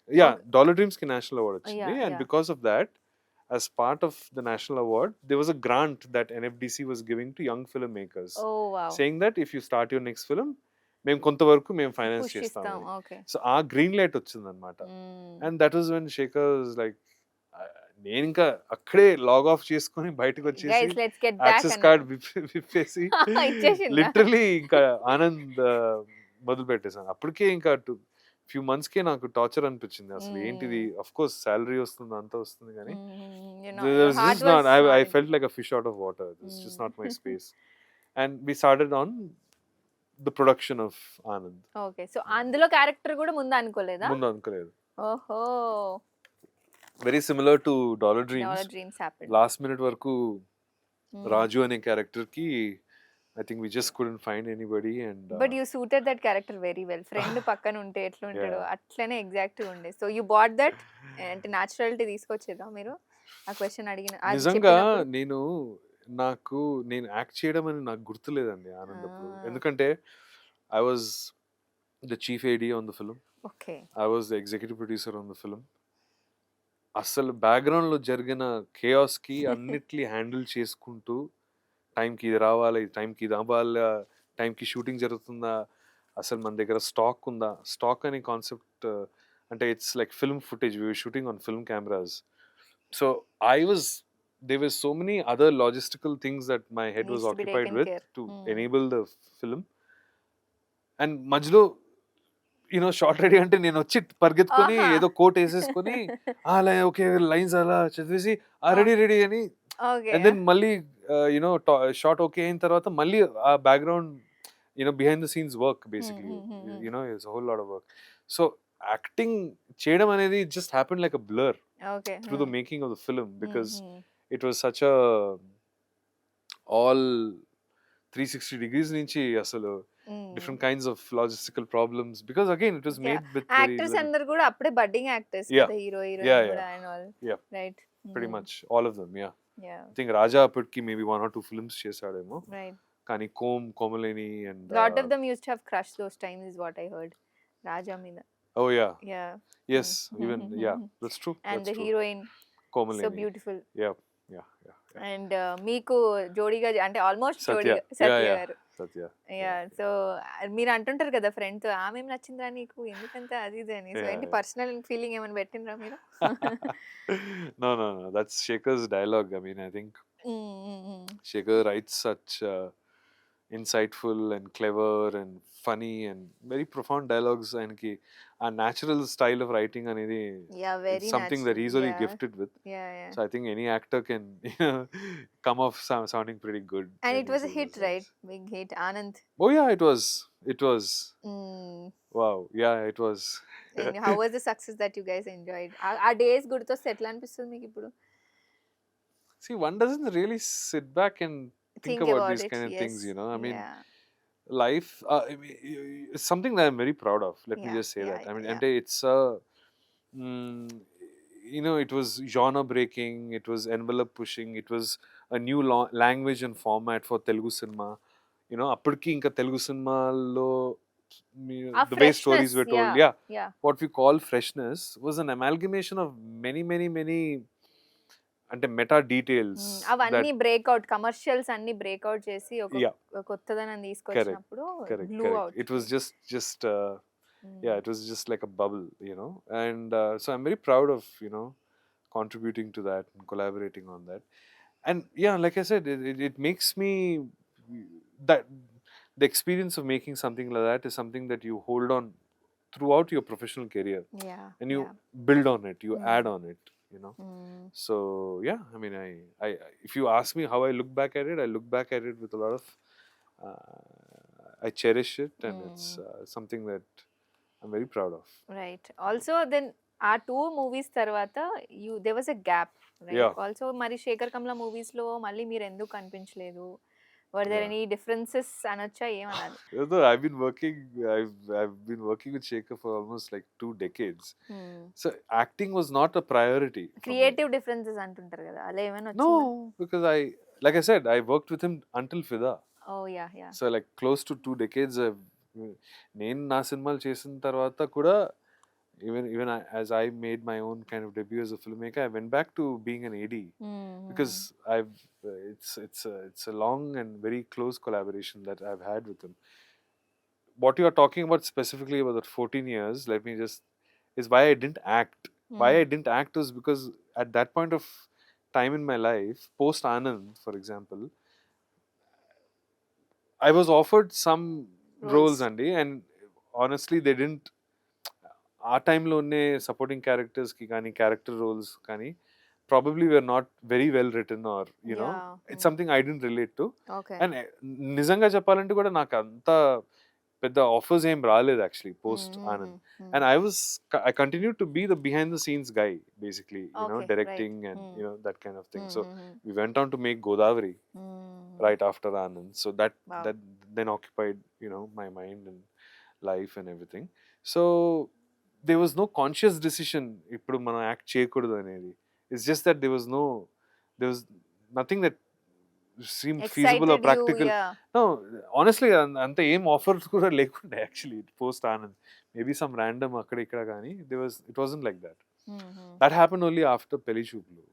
Dollar Dreams ki national award వచ్చింది. And because of that, as part of the national award, there was a grant that NFDC was giving to young filmmakers. Saying that if you start your next film, మేము కొంతవరకు మేము finance చేస్తాం. So ఆ green light వచ్చింది అనమాట. And that was when Shekhar was like, నేను ఇంకా అక్కడే లాగ్ ఆఫ్ చేసుకుని బయటకు వచ్చేసి యాక్సెస్ కార్డ్ విప్పేసి లిటరలీ ఇంకా ఆనంద్ మొదలు పెట్టేసాను. అప్పటికే ఇంకా ఫ్యూ మంత్స్ కే నాకు టార్చర్ అనిపించింది. అసలు ఏంటిది, అఫ్ కోర్స్ సాలరీ వస్తుంది, అంతా వస్తుంది, కానీ I felt like a fish out of water. It's just not my space. And we started on the production of Anand. Okay, so అందులో క్యారెక్టర్ కూడా ముందు అనుకోలేదా? ముందు అనుకోలేదు. ఓహో, very similar to Dollar Dreams. Dollar Dreams happened. Last minute వరకు రాజు అనే character కి I think we just couldn't find anybody. And but you suited that character very well. Friend పక్కన ఉంటే ఎట్లా ఉంటాడో అట్లనే ఎగ్జాక్ట్ గా ఉండే. So you bought that, అంటే న్యాచురాలిటీ తీసుకొచ్చేదా మీరు? ఆ క్వశ్చన్ అడిగిన నిజంగా నేను యాక్ట్ చేయడం అని నాకు గుర్తులేదండి ఆనందప్పుడు. ఎందుకంటే I was the chief AD on the film. Okay. I was the executive producer on the film. అసలు బ్యాక్గ్రౌండ్ లో జరిగిన కేయాస్ కి అన్నిట్లీ హ్యాండిల్ చేసుకుంటూ, టైంకి ఇది రావాలి, టైంకి ఇది అవ్వాలి, టైంకి షూటింగ్ జరుగుతుందా, అసలు మన దగ్గర స్టాక్ ఉందా, స్టాక్ అనే కాన్సెప్ట్ అంటే it's like film footage, we were shooting on film cameras. So there were so many other logistical things that my head was occupied with to enable the film. And మధ్యలో you know short ready అంటే నేను వచ్చి పరిగెత్తుకొని ఏదో coat వేసేసుకొని అలా okay lines అలా చదివేసి రెడీ అని, అండ్ దెన్ మళ్ళీ యూనో షార్ట్ ఓకే అయిన తర్వాత మళ్ళీ ఆ background you know behind the scenes work basically, you know it's whole lot of work. So acting చేయడం అనేది just happen like a blur through the making of the film, because it was such a all 360 degrees నుంచి అసలు different kinds of logistical problems, because again it was made with actors అందరూ కూడా అప్పుడే budding actors కదా, hero heroine కూడా and all, right? Pretty much all of them. I think Raja అప్పటికి maybe 1 or 2 films చేశాడేమో, right? కానీ కోమలేని and lot of them used to have crushed those times is what I heard Raja మీద. Oh yeah, yes, even that's true. And that's the true. heroine కోమలేని, so beautiful. yeah. And మీకు జోడీగా అంటే almost జోడీగా సత్య గారు. So మీరు అంటుంటారు కదా friend తో, ఆమె నచ్చిందా నీకు ఎందుకంటే అది ఇది అని, సో ఏంటి పర్సనల్ ఫీలింగ్ ఏమైనా పెట్టినరా మీరు? No, that's Shekhar's dialogue. I mean, I think Shekhar writes such insightful and clever and funny and very profound dialogues, and a natural style of writing anedi very something natural, that he's really gifted with. So I think any actor can come off sounding pretty good. And it was a hit, right? Big hit, Anand. Oh yeah, it was wow, yeah, it was. And how was the success that you guys enjoyed? Our days గుర్తు వస్తే ఎట్లా అనిపిస్తుంది మీకు ఇప్పుడు? See, one doesn't really sit back and think about these kind of things, you know. I mean, life is something that I'm very proud of. Let me just say that. I mean, and it's you know, it was genre breaking, it was envelope pushing, it was a new language and format for Telugu cinema. You know, appadiki inka Telugu cinema lo the way stories were told, what we call freshness was an amalgamation of many అంటే meta details అవన్నీ breakout, commercials అన్ని breakout చేసి ఒక కొత్తదనం తీసుకొచ్చినప్పుడు it was just Yeah, it was just like a bubble, and so I'm very proud of contributing to that and collaborating on that. And yeah, like I said, it makes me that the experience of making something like that is something that you hold on throughout your professional career, Yeah. and you Yeah. build on it, you add Mm. on it, Mm. so yeah, I mean, I if you ask me how I look back at it, I look back at it with a lot of I cherish it, and it's something that I'm very proud of. Right. Also, then ఆ two movies తర్వాత there was a gap, right? Yeah, Also, మరి Sekhar Kammula movies లో మళ్ళీ మీరు ఎందుకు కనిపించలేదు? Were there yeah. any differences అనొచ్చా, ఏమనాలి? Although I've been working with Shekhar for almost like 2 decades. So acting was not a priority for me. Creative differences అంటుంటారు కదా, అలా ఏమైనా వచ్చిందా? No, because like I said, I worked with him until Fida. Oh yeah, yeah. So like close to 2 decades. నేను నా సినిమాలు చేసిన తర్వాత కూడా even as I made my own kind of debut as a filmmaker, I went back to being an AD because it's a long and very close collaboration that I've had with him. What you are talking about specifically about that 14 years, let me just, is why I didn't act. Why I didn't act was because at that point of time in my life, post Anand, for example, I was offered some roles, Andy, and honestly, they didn't. ఆ టైంలోనే supporting క్యారెక్టర్స్కి కానీ character roles కానీ probably where not very well written or it's something I didn't relate to. And నిజంగా చెప్పాలంటే కూడా నాకు అంత పెద్ద ఆఫర్స్ ఏం రాలేదు actually post Anand. And I continue to be the behind the scenes guy basically, directing and that kind of thing. So we went on to make Godavari right after Anand. So that then occupied my mind and life and everything. So there was no conscious decision ఇప్పుడు మనం act చేయకూడదు అనేది. It's just that there was nothing that seemed feasible or practical. No, honestly, అంత ఏం offers కూడా లేకుండా actually post Anand. Maybe some random అక్కడ ఇక్కడ కానీ it wasn't like that. That happened only after Peli Chooplu.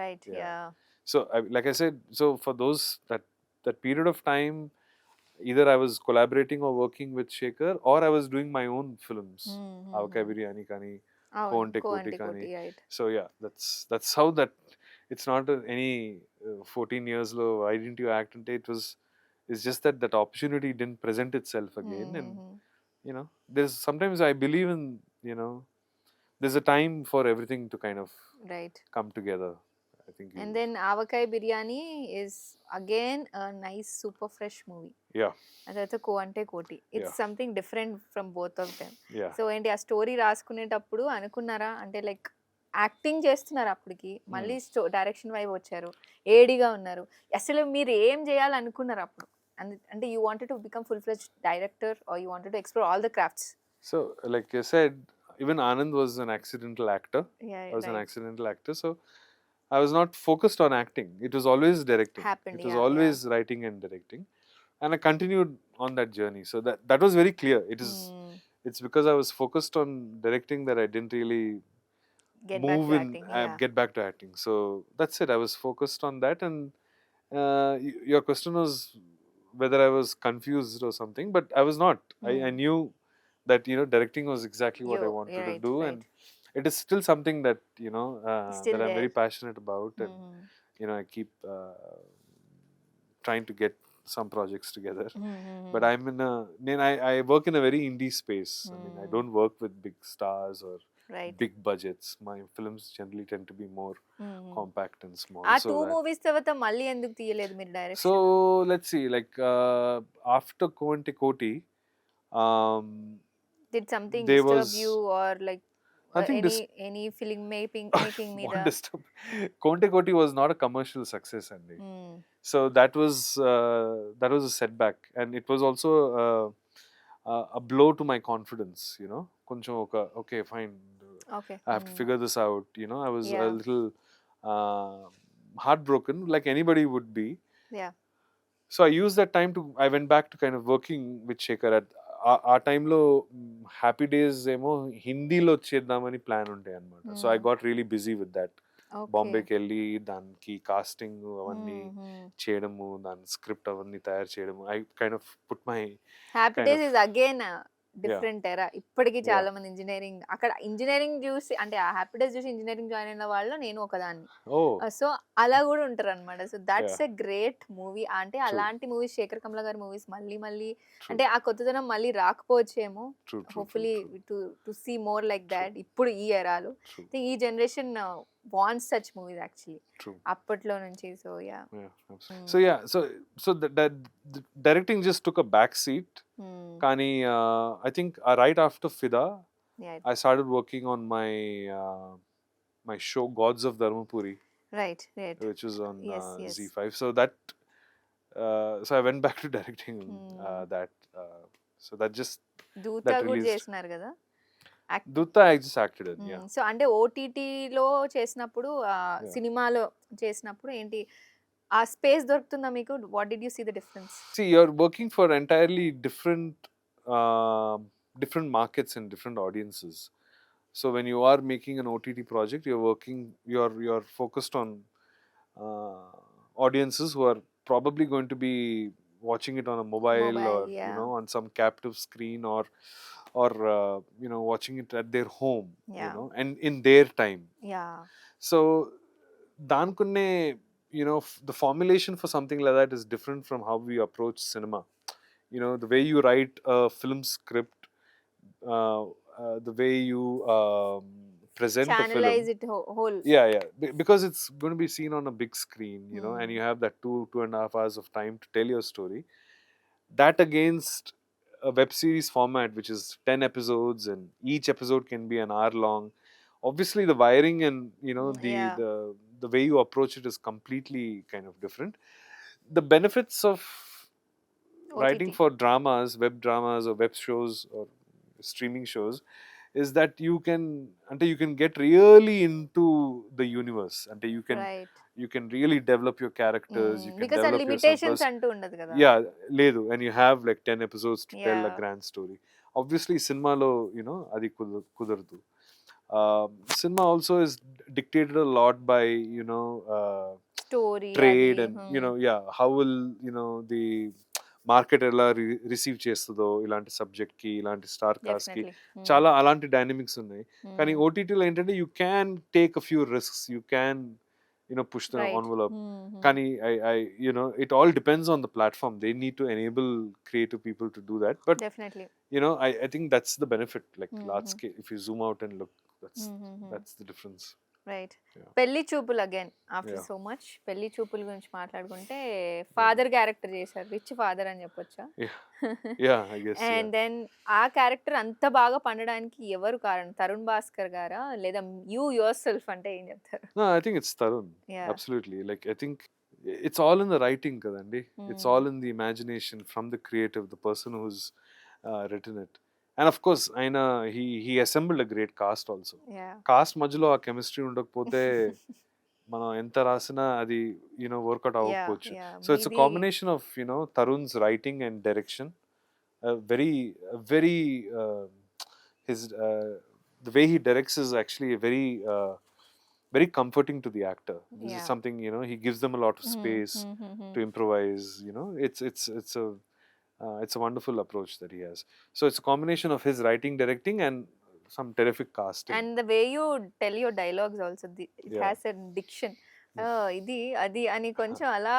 Right. Yeah. So like I said, so for those that period of time, either I was collaborating or working with Shekhar, or I was doing my own films. Avkai Biryani Kani, Konte Koti Kani. So yeah, that's how that. It's not any 14 years low. Why didn't you act? And it's just that opportunity didn't present itself again. And there's sometimes I believe in there's a time for everything to kind of come together. I think. And then Avakai Biryani is again a nice super fresh movie. Yeah. అదైతే కోంటే కోటి. It's something different from both of them. Yeah. So ఏంటి ఆ story రాసుకునేటప్పుడు అనుకున్నారా, అంటే like acting చేస్తున్నారు అప్పటికి, మళ్ళీ direction వైపు వచ్చారు, ఏడిగా ఉన్నారు, అసలు మీరు ఏం చేయాలనుకున్నారు అప్పుడు? అంటే you wanted to become full fledged director or you wanted to explore all the crafts? So like I said, even Anand was an accidental actor. Yeah, I was an accidental actor, so I was not focused on acting. It was always directing. It was always writing and directing, and I continued on that journey. So that was very clear. It's because I was focused on directing that I didn't really get back to acting. So that's it. I was focused on that, and your question was whether I was confused or something, but I was not. I knew that directing was exactly what I wanted to do, and it is still something that that I'm very passionate about, and I keep trying to get some projects together. But I work in a very indie space. I mean, I don't work with big stars or big budgets. My films generally tend to be more compact and small. ఆ two movies తర్వాత మళ్ళీ ఎందుకు తీయలేదు మీరు direction? So let's see, like after Konte Koti, did something disturb you, or like any film making what disturb? Konte Koti was not a commercial success, Andy. So that was a setback, and it was also a blow to my confidence. Koncham okay, fine. Okay. I have to figure this out. I was a little heartbroken, like anybody would be. Yeah. So I used that time I went back to kind of working with Shekhar at ఆ టైంలో happy days ఏమో హిందీలో చేద్దామని plan ఉంటాయి అనమాట. So I got really busy with that. బాంబేకి వెళ్ళి దానికి కాస్టింగ్ అవన్నీ చేయడము, దాని స్క్రిప్ట్ అవన్నీ తయారు చేయడము. I kind of put my happy days is again different ఎరా. ఇప్పటికీ చాలా మంది ఇంజినీరింగ్ అక్కడ ఇంజినీరింగ్ చూసి అంటే ఆ హ్యాపీ డేస్ చూసి ఇంజినీరింగ్ జాయిన్ అయిన వాళ్ళలో నేను ఒకదాన్ని. సో అలా కూడా ఉంటారు అనమాట. So that's a great movie. అంటే అలాంటి మూవీస్ శేఖర్ కమల గారి మూవీస్ మళ్ళీ మళ్ళీ అంటే ఆ కొత్తదనం మళ్ళీ రాకపోవచ్చేమో. Hopefully to see more like that ఇప్పుడు ఈ ఎరాలో. ఈ generation wants such movies actually అప్పట్లో నుంచి. So yeah. So that directing just took a back seat. Kani I think right after Fida I started working on my show Gods of Dharmapuri, right which was on Z5. So that so I went back to directing that. So that just దూత కూడా చేస్తున్నారు కదా. Dutta I just acted in. Yeah. So అంటే ఓటీటీలో చేసినప్పుడు సినిమాలో చేసినప్పుడు ఏంటి ఆ స్పేస్ దొరుకుతుందా మీకు? What did you see the difference? See, you're working for entirely different markets and different audiences. So when you are making an OTT project, you're focused on audiences who are probably going to be watching it on a mobile or you know, on some captive screen or you know, watching it at their home, you know, and in their time. So dan kunne, you know, the formulation for something like that is different from how we approach cinema. You know, the way you write a film script, the way you present a film. Channelize it whole. Yeah. Because it's going to be seen on a big screen, you know, and you have that 2.5 hours of time to tell your story. That against a web series format, which is 10 episodes, and each episode can be an hour long. Obviously, the wiring and, you know, the way you approach it is completely kind of different. The benefits of writing for dramas, web dramas or web shows or streaming shows is that you can get really into the universe, and you can really develop your characters, you can because develop limitations antu undadu kada. Yeah, ledu, and you have like 10 episodes to tell a grand story. Obviously cinema lo, you know, adi kudaradu. Cinema also is dictated a lot by, you know, story trade and you know, how will, you know, the market ఎలా receive చేస్తుందో ఇలాంటి subject కి, ఇలాంటి star cast కి చాలా అలాంటి dynamics ఉన్నాయి. కానీ ఓటీటీలో ఏంటంటే you can take a few risks, you can, you know, push the envelope. Kani, you know, it all depends on the platform. They need to enable creative people to do that. But definitely, you know, I think that's the benefit. Like large scale, if you zoom out and look, that's the difference. Right. పెళ్లి చూపులు again after so much. పెళ్లి చూపుల గురించి మాట్లాడుకుంటే father character చేశారు, rich father అని చెప్పొచ్చా? And then ఆ క్యారెక్టర్ అంత బాగా పండడానికి ఎవరు కారణం? తరుణ్ భాస్కర్ గారా లేదా యూ యువర్ సెల్ఫ్ అంటే ఏం చెప్తారు? No, I think it's Tarun. Absolutely. Like I think it's all in the writing kadandi. It's all in the imagination from the creative, the person who's written it. And of course, Aina, he assembled a great cast also. Cast మధ్యలో ఆ chemistry ఉండకపోతే మనం ఎంత రాసినా అది, you know, work out అవ్వకపోవచ్చు. So it's a combination of, you know, Tarun's writing and direction. Very his the way he directs is actually very comforting to the actor. This is something, you know, he gives them a lot of space to improvise. You know, it's a wonderful approach that he has. So it's a combination of his writing, directing, and some terrific casting. And the way you tell your dialogues also, it has a diction. ఇది అది అని కొంచెం అలా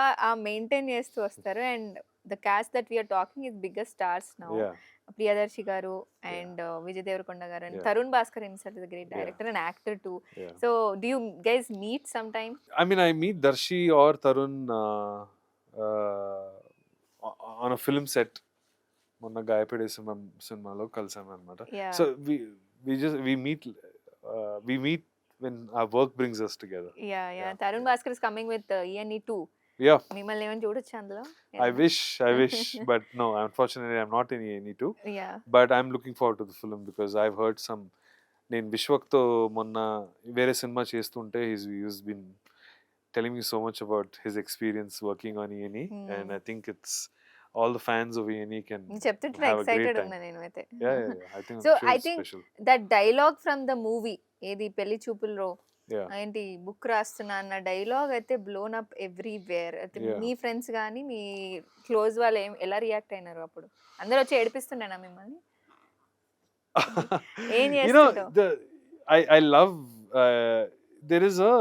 maintain చేస్తూ వస్తారు. And the cast that we are talking is biggest stars now. Priyadarshi గారు and Vijay Deverakonda గారు and Tarun Bhaskar himself is a great director and actor too. So do you guys meet sometime? I mean, I meet Darshi or Tarun on a film set. మొన్న గాయపడే సినిమాలో కలిసాం అన్నమాట. So we meet when our work brings us together. Tarun Bhaskar is coming with ENE 2. మిమ్మల్ని ఏమైనా చూడొచ్చు అందులో? I wish but no, unfortunately I'm not in ENE 2. But I'm looking forward to the film because I've heard some. నేను విశ్వక్తో మొన్న వేరే cinema చేస్తుంటే he's been telling me so much about his experience working on ENE, and I think it's all the fans of ENE can చెప్తుంటే excited ఉన్నా నేను అయితే. I think so I think special. That dialogue from the movie ఏది పెళ్లి చూపుల్లో ఏంటి book రాస్తున్నా అన్న డైలాగ్ అయితే బ్లోన్ అప్ ఎవ్రీవేర్. అయితే మీ ఫ్రెండ్స్ కానీ మీ క్లోజ్ వాళ్ళు ఎలా రియాక్ట్ అయినారు అప్పుడు? అందరూ వచ్చి ఏడిపిస్తున్నానా మిమ్మల్ని? ఏం You know, చేస్తుంటావు? I love, uh, there is a,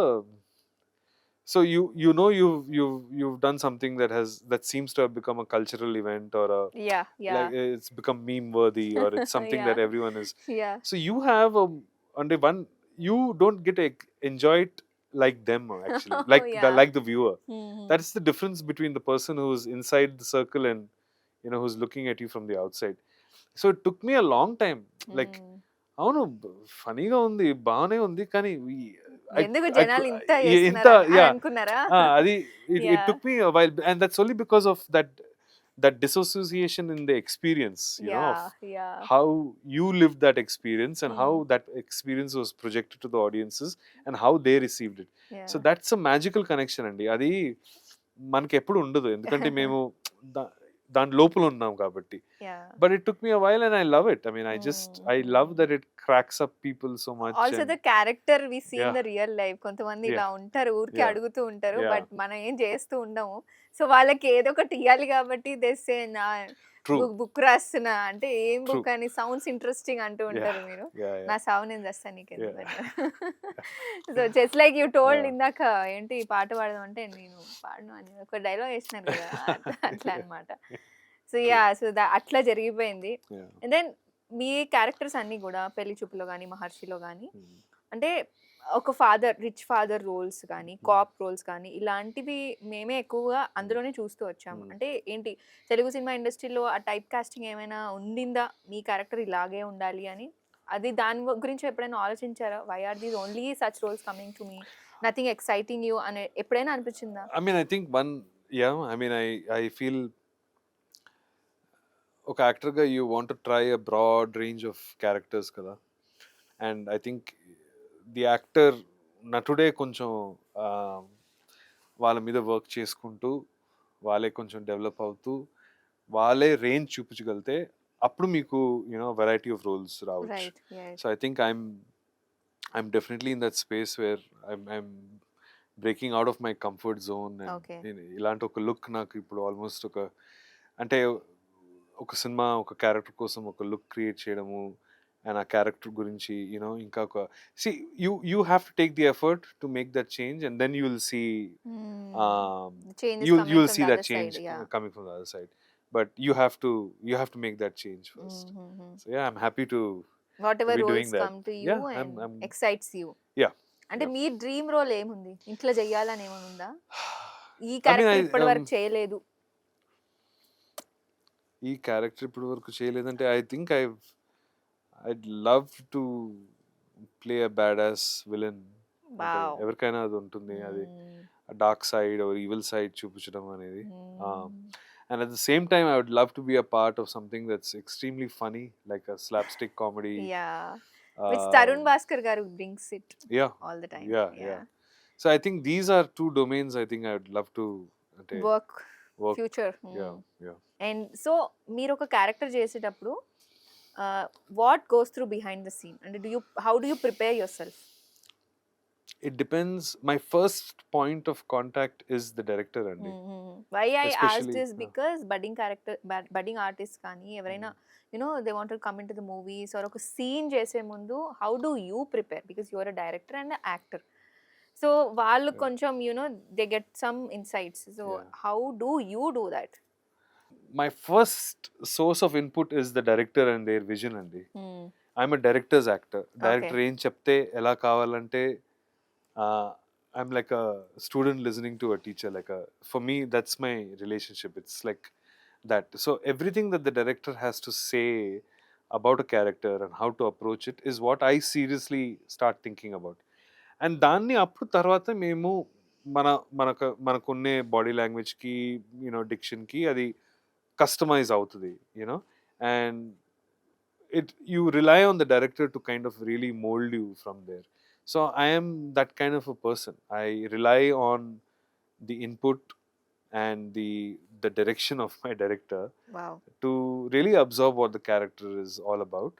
so you've done something that seems to have become a cultural event, or a, yeah yeah like it's become meme worthy, or it's something yeah that everyone is. Yeah So you have a, and one, you don't get to enjoy it like them, actually, yeah like the viewer. That's the difference between the person who's inside the circle and, you know, who's looking at you from the outside. So it took me a long time, like, అవును, ఫనీగా ఉంది, బాగానే ఉంది, కానీ ఎందుకు జనాలు ఇంత ఇంత, చేస్తున్నారు అని యా, అనుకున్నారా? అది, it yeah took me a while, and that's only because of that disassociation in the experience, you know, yeah of yeah how you lived that experience, and how that experience was projected to the audiences, and how they received it. Yeah So that's a magical connection అండి. అది మనకి ఎప్పుడు ఉండదు, ఎందుకంటే మేము దాని లోపల ఉన్నాం కాబట్టి. Yeah But it took me a while, and I love it. I mean, I love that it cracks up people so much. Also And the character we see in yeah, the real life. కొంతమంది yeah, ఇలా ఉంటారు, ఊరికే yeah, అడుగుతూ ఉంటారు, yeah. But మనం ఏం చేస్తూ ఉండము. సో వాళ్ళకి ఏదో ఒకటి ఇవ్వాలి కాబట్టి దెస్సే నా True, బుక్ రాస్తున్నా అంటే ఏం true. బుక్ అని సౌండ్స్ ఇంట్రెస్టింగ్ అంటూ Yeah, ఉంటారు మీరు. yeah, నా yeah, సావు నేను చేస్తాను నీకు yeah, ఎందుకంటే. So just like you told yeah, ఇందాక ఏంటి ఈ పాట పాడదాం అంటే నేను పాడను అని ఒక డైలాగ్ వేసినాను కదా, అట్లా yeah, అనమాట. సో యా, సో అట్లా జరిగిపోయింది. yeah. అండ్ దెన్ మీ క్యారెక్టర్స్ అన్నీ కూడా పెళ్లి చూపులో కానీ మహర్షిలో కానీ అంటే ఒక ఫాదర్, రిచ్ ఫాదర్ రోల్స్ కానీ, కాప్ రోల్స్ కానీ, ఇలాంటివి మేమే ఎక్కువగా అందులోనే చూస్తూ వచ్చాము. అంటే ఏంటి తెలుగు సినిమా ఇండస్ట్రీలో ఆ టైప్ కాస్టింగ్ ఏమైనా ఉండిందా, మీ క్యారెక్టర్ ఇలాగే ఉండాలి అని? అది దాని గురించి ఎప్పుడైనా ఆలోచించారా? Why are these only such roles coming to me, nothing exciting you అని ఎప్పుడైనా అనిపించిందా? I mean, I think one, yeah, I mean, I feel ఒక యాక్టర్గా you want to try a broad range of characters కదా. And I think the actor, నటుడే కొంచెం వాళ్ళ మీద వర్క్ చేసుకుంటూ, వాళ్ళే కొంచెం డెవలప్ అవుతూ, వాళ్ళే రేంజ్ చూపించగలితే అప్పుడు మీకు, యూనో, వెరైటీ ఆఫ్ రోల్స్ రావచ్చు. Right, so I think I'm definitely in that space where I'm breaking out of my comfort zone. Okay, ఇలాంటి ఒక లుక్ నాకు ఇప్పుడు ఆల్మోస్ట్ ఒక, అంటే ఒక సినిమా, ఒక క్యారెక్టర్ కోసం ఒక లుక్ క్రియేట్ చేయడము, అండ్ ఆ క్యారెక్టర్ గురించి, యూనో, ఇంకా ఒక, see, you have to take the effort to make that change, and then you will see, change you will coming from see the that other change side. Yeah, coming from the other side, but you have to make that change first. So yeah, I'm happy to whatever be doing roles that. Come to you Yeah, and I'm excites you. yeah, అంటే yeah. మీ dream role ఏముంది, ఇంట్లో చెయ్యాలని ఏమైనా ఉందా? ఈ I mean, character ఇప్పటి వరకు చేయలేదు. ఈ క్యారెక్టర్ ఇప్పటి వరకు చేయలేదంటే, I think I'd love to play a badass villain. అంటే వావ్. ఎవరికైనా అది ఉంటుంది, అది dark side or evil side చూపించడం అనేది. And at the same time, I would love to be a part of something that's extremely funny, like a slapstick comedy. Yeah, which Tarun Bhaskar గారు brings it Yeah, all the time. yeah, yeah. So I think these are two domains I think I would love to work work. Future. Yeah, yeah. And so మీరు ఒక character చేసేటప్పుడు what goes through behind the scene, అంటే how do you prepare yourself? It depends. My first point of contact is the director, Andy. Why I ask Especially, this because budding artist కానీ ఎవరైనా you know they want to come in to the movies or ఒక scene చేసే ముందు how do you prepare, because you're a director and actor. So వాళ్ళు కొంచెం you know they get some insights. So how do you do that? my first source of input is the director and their vision, Andy. I'm a director's actor. Director ఏం చెప్తే ఎలా కావాలంటే, I'm like a student listening to a teacher. For me, that's my relationship. It's like that. So everything that the director has to say about a character and how to approach it is what I seriously start thinking about. And దాన్ని అప్పుడు తర్వాత మేము మనకున్నే body లాంగ్వేజ్కి, you know, డిక్షన్కి అది customise అవుతుంది, you know. And you rely on the director to kind of really mold you from there. So I am that kind of a person. I rely on the input and the direction of my director. Wow. To really absorb what the character is all about.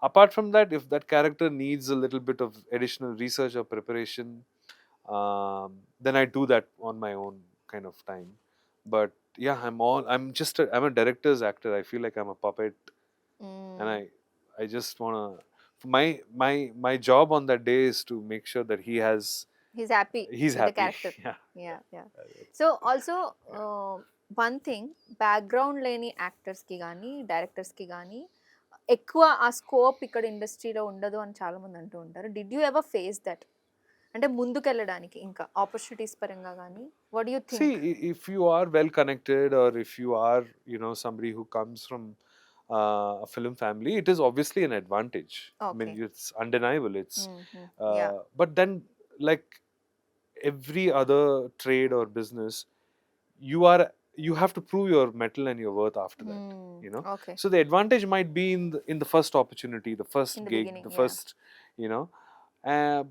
Apart from that, if that character needs a little bit of additional research or preparation, then I do that on my own kind of time. But yeah, I'm a director's actor. I feel like I'm a puppet, and I just wanna, my job on that day is to make sure that he's happy he's with the happy. character. Yeah. So also one thing, background లేని actors కి కానీ directors కి కానీ ఎక్కువ ఆ scope ఇక్కడ ఇండస్ట్రీలో ఉండదు అని చాలా మంది అంటూ ఉంటారు. Did you ever face that? అంటే ముందుకెళ్ళడానికి ఇంకా ఆపర్చునిటీస్ పరంగా కానీ what do you think? See, if you are well connected, or if you are, somebody who comes from a film family, it is obviously an advantage. I mean, Okay. it's undeniable. It's Yeah. But then, like every other trade or business, you have to prove your mettle and your worth after that. Okay. So the advantage might be in the first opportunity, the first In the gig, beginning, the yeah. first, uh,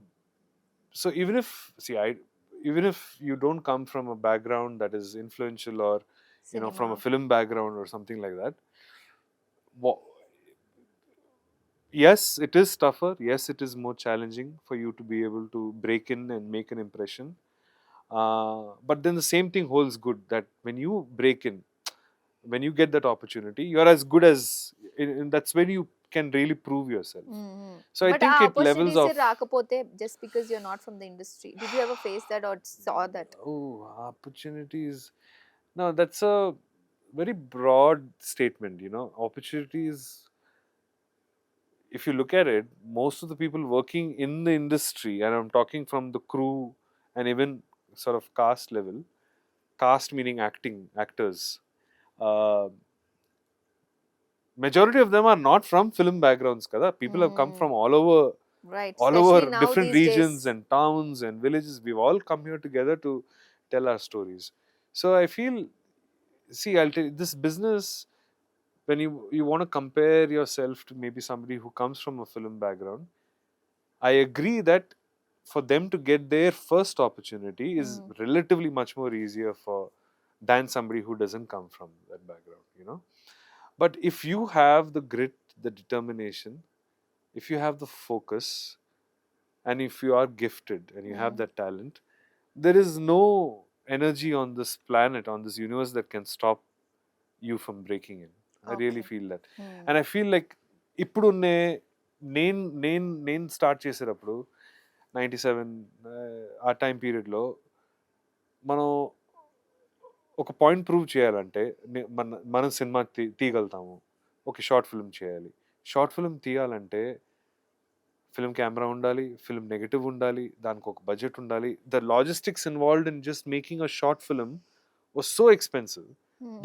so even if you don't come from a background that is influential, or from a Cinema. film background or something like that, yes, it is tougher. Yes, it is more challenging for you to be able to break in and make an impression. But then the same thing holds good, that when you break in, when you get that opportunity, you're as good as, and that's when you can really prove yourself. So I But think ఆ it levels opportunities of రాకపోతే just because you're not from the industry, did you ever face that or saw that? opportunities. No, that's a very broad statement. Opportunities, if you look at it, most of the people working in the industry, and I'm talking from the crew and even sort of cast level, cast meaning actors, uh, majority of them are not from film backgrounds, kada. People have come from all over, Right, all especially over now different these regions days. and towns and villages. We've all come here together to tell our stories. So I feel, see, I'll tell you, this business, when you want to compare yourself to maybe somebody who comes from a film background, I agree that for them to get their first opportunity is relatively much more easier than somebody who doesn't come from that background. But if you have the grit, the determination, if you have the focus, and if you are gifted and you have that talent, there is no energy on this planet, on this universe, that can stop you from breaking in. I really Okay. feel that. And I feel like ఇప్పుడు నేను start చేసేటప్పుడు 97 ఆ time పీరియడ్లో మనం ఒక point prove చేయాలంటే మనం cinema తీయగలుగుతాము. ఒక షార్ట్ ఫిల్మ్ చేయాలి. షార్ట్ ఫిల్మ్ తీయాలంటే ఫిల్మ్ కెమెరా ఉండాలి, ఫిల్మ్ నెగటివ్ ఉండాలి, దానికి ఒక బడ్జెట్ ఉండాలి. The logistics involved in just making a short film was so expensive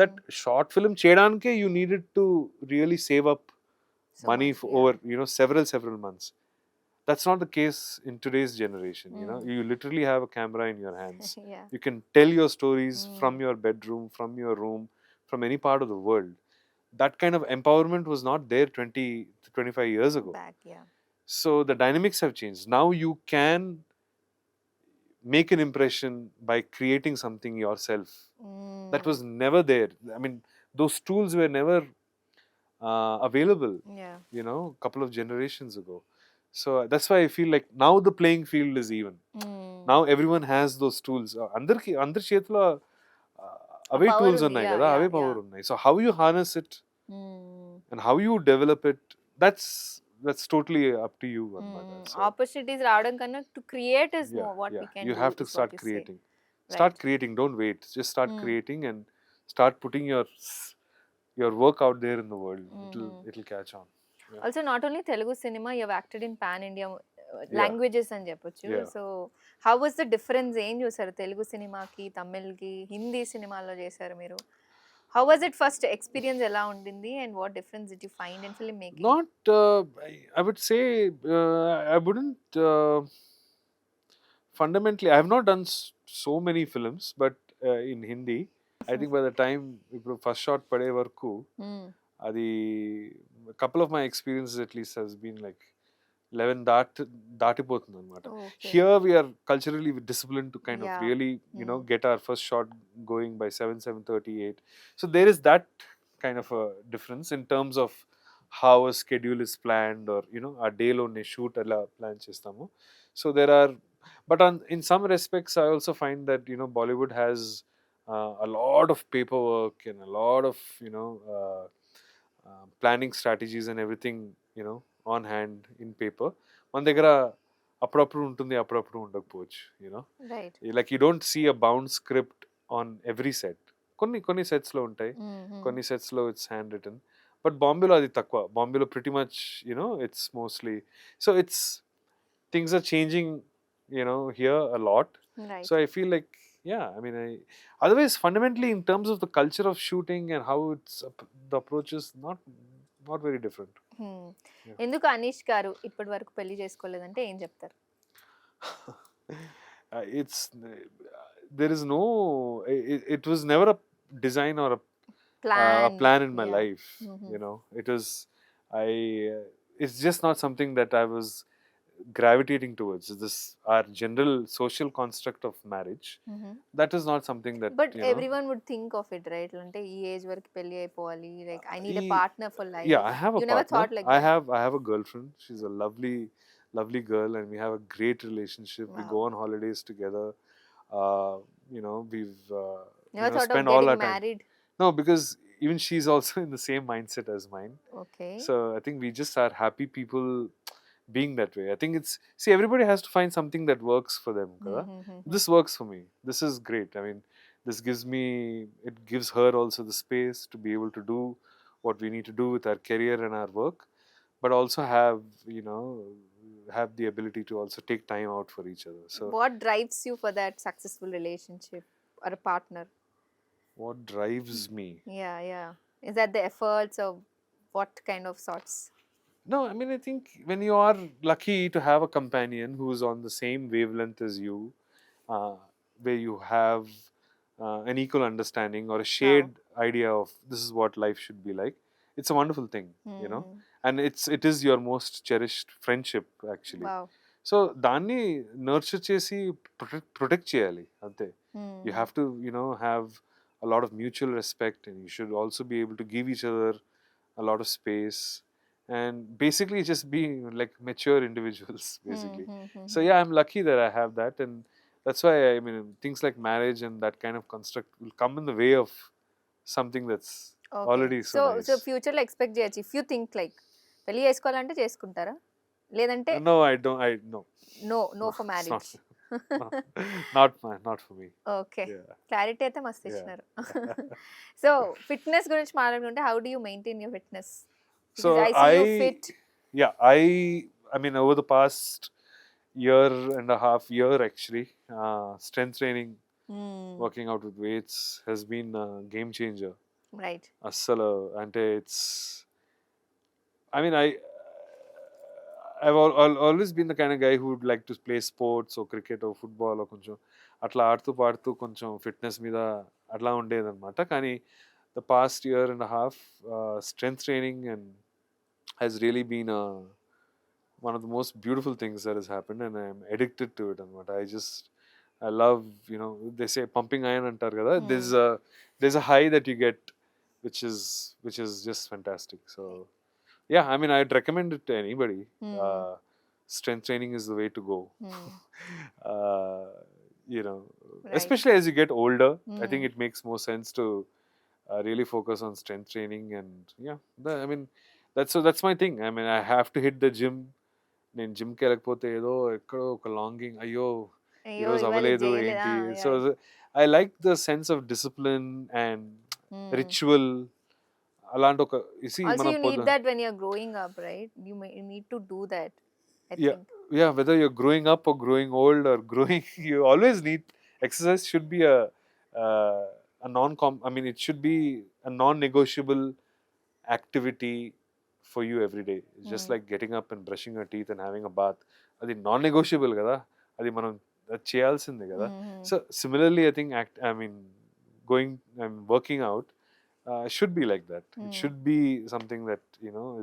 that short film చేయడానికే you needed to really save up money over several months. That's not the case in today's generation. You literally have a camera in your hands. Yeah. You can tell your stories from your bedroom, from your room, from any part of the world. That kind of empowerment was not there 20 to 25 years ago. Back, yeah. So the dynamics have changed. Now you can make an impression by creating something yourself. That was never there. I mean, those tools were never available, Yeah. a couple of generations ago. So that's why I feel like now the playing field is even. Now everyone has those tools. అందరి చేతిలో అవే power tools ఉంది. ఉన్నాయి Yeah, కదా, yeah, అవే yeah. Power ఉన్నాయి. So how you harness it and how you develop it, that's totally up to you. So Opportunities రావడం కన్నా to create is more what we can you do. have to is start what you say. creating. Right. Start creating, don't wait. Just start creating and start putting your work out there in the world. It'll catch on. Also, not only Telugu cinema, you have acted in pan India languages అని చెప్పొచ్చు. So how was the difference? ఏం చూసారు తెలుగు సినిమాకి, తమిళ్కి, హిందీ సినిమాలో చేశారు మీరు? How was it first experience? ఎలా ఉండింది and what difference did you find in film making? Not, I would say, I wouldn't fundamentally, I have not done so many films, but in Hindi, I think by the time ఇప్పుడు first shot పడే వరకు అది a couple of my experiences at least has been like 11 దాటిపోతుంది అనమాట. Here we are culturally disciplined to kind of really get our first shot going by 7:38. So there is that kind of a difference in terms of how a schedule is planned, or ఆ డేలోనే shoot ఎలా plan చేస్తాము. So there are, but in some respects I also find that Bollywood has a lot of paperwork and a lot of planning strategies and everything on hand in paper. మన దగ్గర అప్పుడప్పుడు ఉంటుంది, అప్పుడప్పుడు ఉండకపోవచ్చు. Right. Like you don't see a bound script on every set. కొన్ని sets లో ఉంటాయి, కొన్ని సెట్స్ లో ఇట్స్ హ్యాండ్ రిటన్. బట్ బాంబేలో అది తక్కువ. బాంబేలో pretty much it's mostly, so it's things are changing here a lot. So I feel like, yeah, I mean, otherwise fundamentally in terms of the culture of shooting and how the approach is not very different. Yeah. ఎందుకు అనీష్ గారు ఇప్పటి వరకు పెళ్లి చేసుకోలేదంటే ఏం చెప్తారు? It's there is no, it was never a design or a plan in my life. It was, it's just not something that I was gravitating towards. This our general social construct of marriage. That is not something that, but everyone would think of it, right? Ante ee age varaku pelli ayipovali, like I need a partner for life. Yeah, I have a you partner. Never thought like I that? have a girlfriend. She's a lovely girl, and we have a great relationship. Wow. We go on holidays together. We've never thought spend of getting all our married time. No, because even she's also in the same mindset as mine. Okay. So I think we just are happy people being that way. I think it's, see, everybody has to find something that works for them. This works for me. This is great. I mean, this it gives her also the space to be able to do what we need to do with our career and our work, but also have the ability to also take time out for each other. So what drives you for that successful relationship or a partner? What drives me? Yeah. Is that the efforts of what kind of sorts? No, I mean, I think when you are lucky to have a companion who's on the same wavelength as you, where you have an equal understanding or a shared idea of this is what life should be like, it's a wonderful thing, and it is your most cherished friendship, actually. Wow. So దాన్ని nurture చేసి protect చేయాలి అంతే. You have to have a lot of mutual respect, and you should also be able to give each other a lot of space, and basically just being like mature individuals, basically. So yeah, I'm lucky that I have that, and that's why, I mean, things like marriage and that kind of construct will come in the way of something that's already so nice. So future లో expect చేయొచ్చు, if you think like పెళ్లి చేసుకోవాలంటే చేసుకుంటారా, లేదంటే no, I don't, no for marriage? not for me. Okay, clarity అయితే మస్తు ఇచ్చినారు. So fitness గురించి మాట్లాడుకుంటే, how do you maintain your fitness? So I see you fit. Yeah, I mean, over the past year and a half, actually, strength training, working out with weights has been a game changer. Right. Asala, and I've always been the kind of guy who would like to play sports or cricket or football or కొంచెం అట్లా ఆడుతూ పాడుతూ కొంచెం fitness మీద అట్లా ఉండేదన్నమాట. కానీ the past year and a half, strength training and has really been one of the most beautiful things that has happened, and I'm addicted to it. I love, they say pumping iron antar kada. There's a high that you get, which is just fantastic. So yeah, I mean, I'd recommend it to anybody. Strength training is the way to go. Right. Especially as you get older, I think it makes more sense to really focus on strength training. And yeah, I mean, that's my thing. I mean, I have to hit the gym. నేను జిమ్కి వెళ్ళకపోతే ఏదో ఎక్కడో ఒక longing, అయ్యో ఈరోజు అవ్వలేదు ఏంటి. So I like the sense of discipline and ritual. అలాంటి ఒక you need that when you're growing up, right? You need to do that, I think. Yeah, whether you're growing up or growing old or growing, you always need exercise. Should be a it should be a non-negotiable activity for you every day. It's just like getting up and brushing your teeth and having a bath. Adi non-negotiable kada, adi manam cheyalsinde kada. So similarly, I think working out should be like that. It should be something that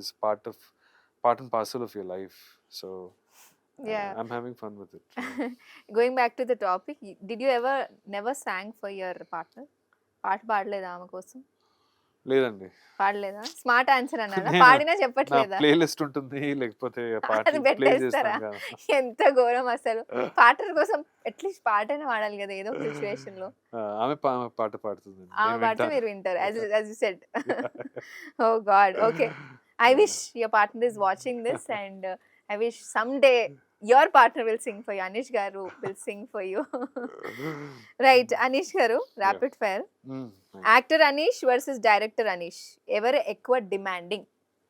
is part and parcel of your life. So yeah, I'm having fun with it. Going back to the topic, did you ever never sang for your partner? పాట పాడలేదా ఆమె కోసం? లేదండి, పాడలేదా? Smart answer అన్నారా? పాడినా చెప్పట్లేదా? Play list ఉంటుంది, లేకపోతే అది పెట్టేస్తారా? ఎంత ఘోరం అసలు. పాటల కోసం అట్లీస్ట్ పాటైనా పాడాలి కదా ఏదో ఒక సిచ్యువేషన్ లో. ఆమె పాట పాడుతుంది, ఆ పాట మీరు వింటారు, as you said. Oh God, okay. I wish your partner is watching this, and I wish someday your partner will sing for you. Anish garu will sing for you. Right, Anish garu, rapid fire. Actor Anish versus director Anish. Ever ekwa demanding?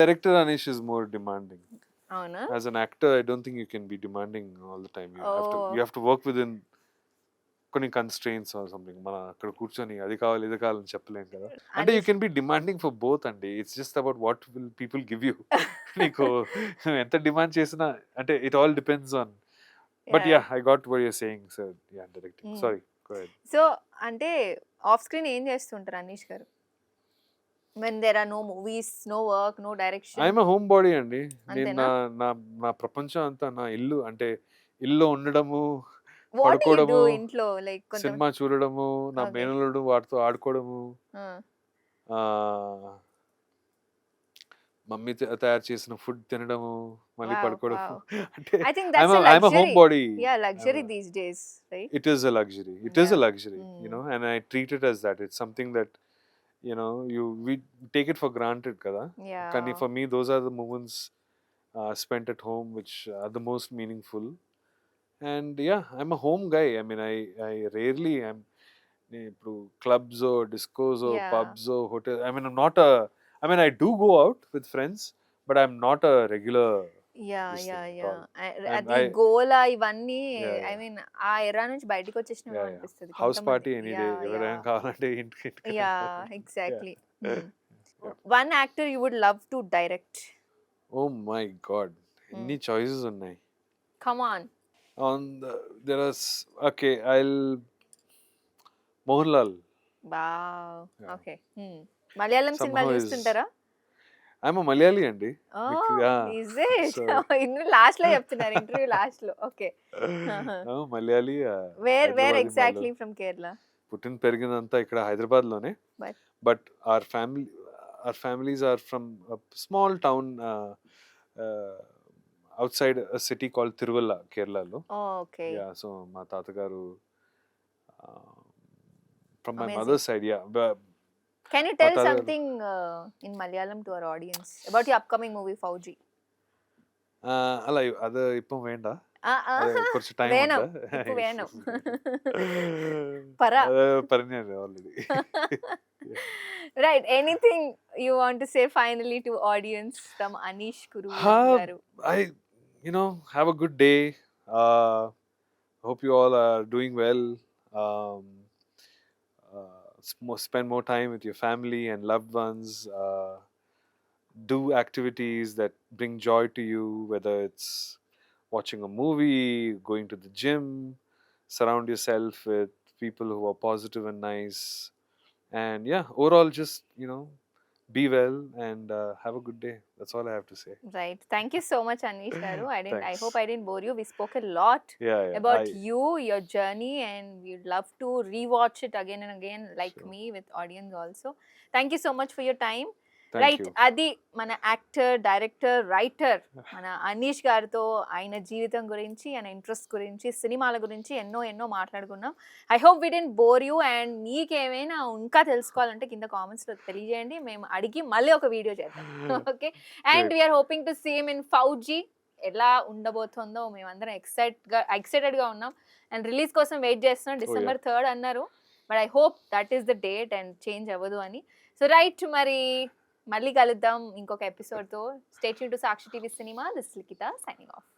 Director Anish is more demanding. Avuna? As an actor, I don't think you can be demanding all the time. You have to work within కొన్ని constraints or something. మన అక్కడ కూర్చొని అది కావాలి ఇది కావాలని చెప్పలేం కదా. అంటే you can be demanding for both అండి. It's just about what will people give you. నీకు ఎంత డిమాండ్ చేసినా అంటే it all depends on. But yeah, I got what you're saying. So yeah, directing. Sorry, go ahead. So అంటే off screen ఏం చేస్తుంటారు అనీష్ గారు? when there are no movies, no work, no direction? I'm a homebody అండి. నేను నా ప్రపంచం అంతా నా ఇల్లు. అంటే ఇల్లు ఉండడము, పడుకోవడము, ఇంట్లో లైక్ సినిమా చూడడము, నా మేనల్లుడు వాటితో ఆడుకోవడము, మమ్మీ తయారు చేసిన ఫుడ్ తినడము, మళ్ళీ పడుకోవడము. అంటే I'm a homebody. Yeah, luxury these days, right? It is a luxury. It is a luxury, you know, and I treat it as that. It's something that, you know, we take it for granted kada. Yeah. Kani for me those are the moments spent at home which are the most meaningful. And yeah, I'm a home guy. I mean, I rarely am ఇప్పుడు clubs or discos or pubs or hotel. I mean, I do go out with friends, but I'm not a regular. అది గోలా ఇవన్నీ. I mean ఆ ఎరా నుంచి బయటకు వచ్చేసిన అనిపిస్తుంది. House party any day, ఎవరైనా కావాలంటే ఇంటికి. Yeah, exactly. One actor you would love to direct? Oh my god, ఎన్ని చాయిసెస్ ఉన్నాయి. Come on. there is okay, I'll Mohanlal. Wow, okay. Malayalam సినిమాలు చూస్తుంటారా? I'm a Malayali అండి. Is it? ఇన్ని last లో చెప్తున్నారు, ఇంటర్వ్యూ లాస్ట్ లో. Okay. Malayali. Where exactly from Kerala? పుట్టిన పెరిగినంతా ఇక్కడ హైదరాబాద్ లోనే. But our families are from a small town outside a city called Tiruvalla, Kerala lo. Okay. Yeah, so మా తాతగారు from my mother's side. Yeah. Can you tell something in Malayalam to our audience about your upcoming movie Fauzi? అలా అది ఇప్పుడు వేండా? కొంచెం time వేణం. పరిణాది already. Right, anything you want to say finally to audience from Anish Kuruvilla? You know, have a good day. Hope you all are doing well. Spend more time with your family and loved ones. Do activities that bring joy to you, whether it's watching a movie, going to the gym. Surround yourself with people who are positive and nice. And yeah, overall just, you know, be well and have a good day. That's all I have to say. Right. Thank you so much, Anish garu. I hope I didn't bore you. We spoke a lot about you, your journey, and we'd love to rewatch it again and again, like me, with audience also. Thank you so much for your time. Right, అది మన actor, director, writer మన అనీష్ గారితో ఆయన జీవితం గురించి, ఆయన interest గురించి, సినిమాల గురించి ఎన్నో మాట్లాడుకున్నాం. I hope we didn't bore you. And మీకేమైనా ఇంకా తెలుసుకోవాలంటే కింద కామెంట్స్లో తెలియజేయండి, మేము అడిగి మళ్ళీ ఒక వీడియో చేద్దాం. Okay. And we're hoping to see him in Fauji. ఎలా ఉండబోతుందో మేమందరం ఎక్సైటెడ్గా ఉన్నాం. అండ్ రిలీజ్ కోసం వెయిట్ చేస్తున్నాం. December 3rd అన్నారు, but I hope that is the date and change అవ్వదు అని. సో రైట్, మరి మళ్ళీ కలుద్దాం ఇంకొక ఎపిసోడ్తో. Stay tuned to Sakshi TV cinema. This Likhita signing of.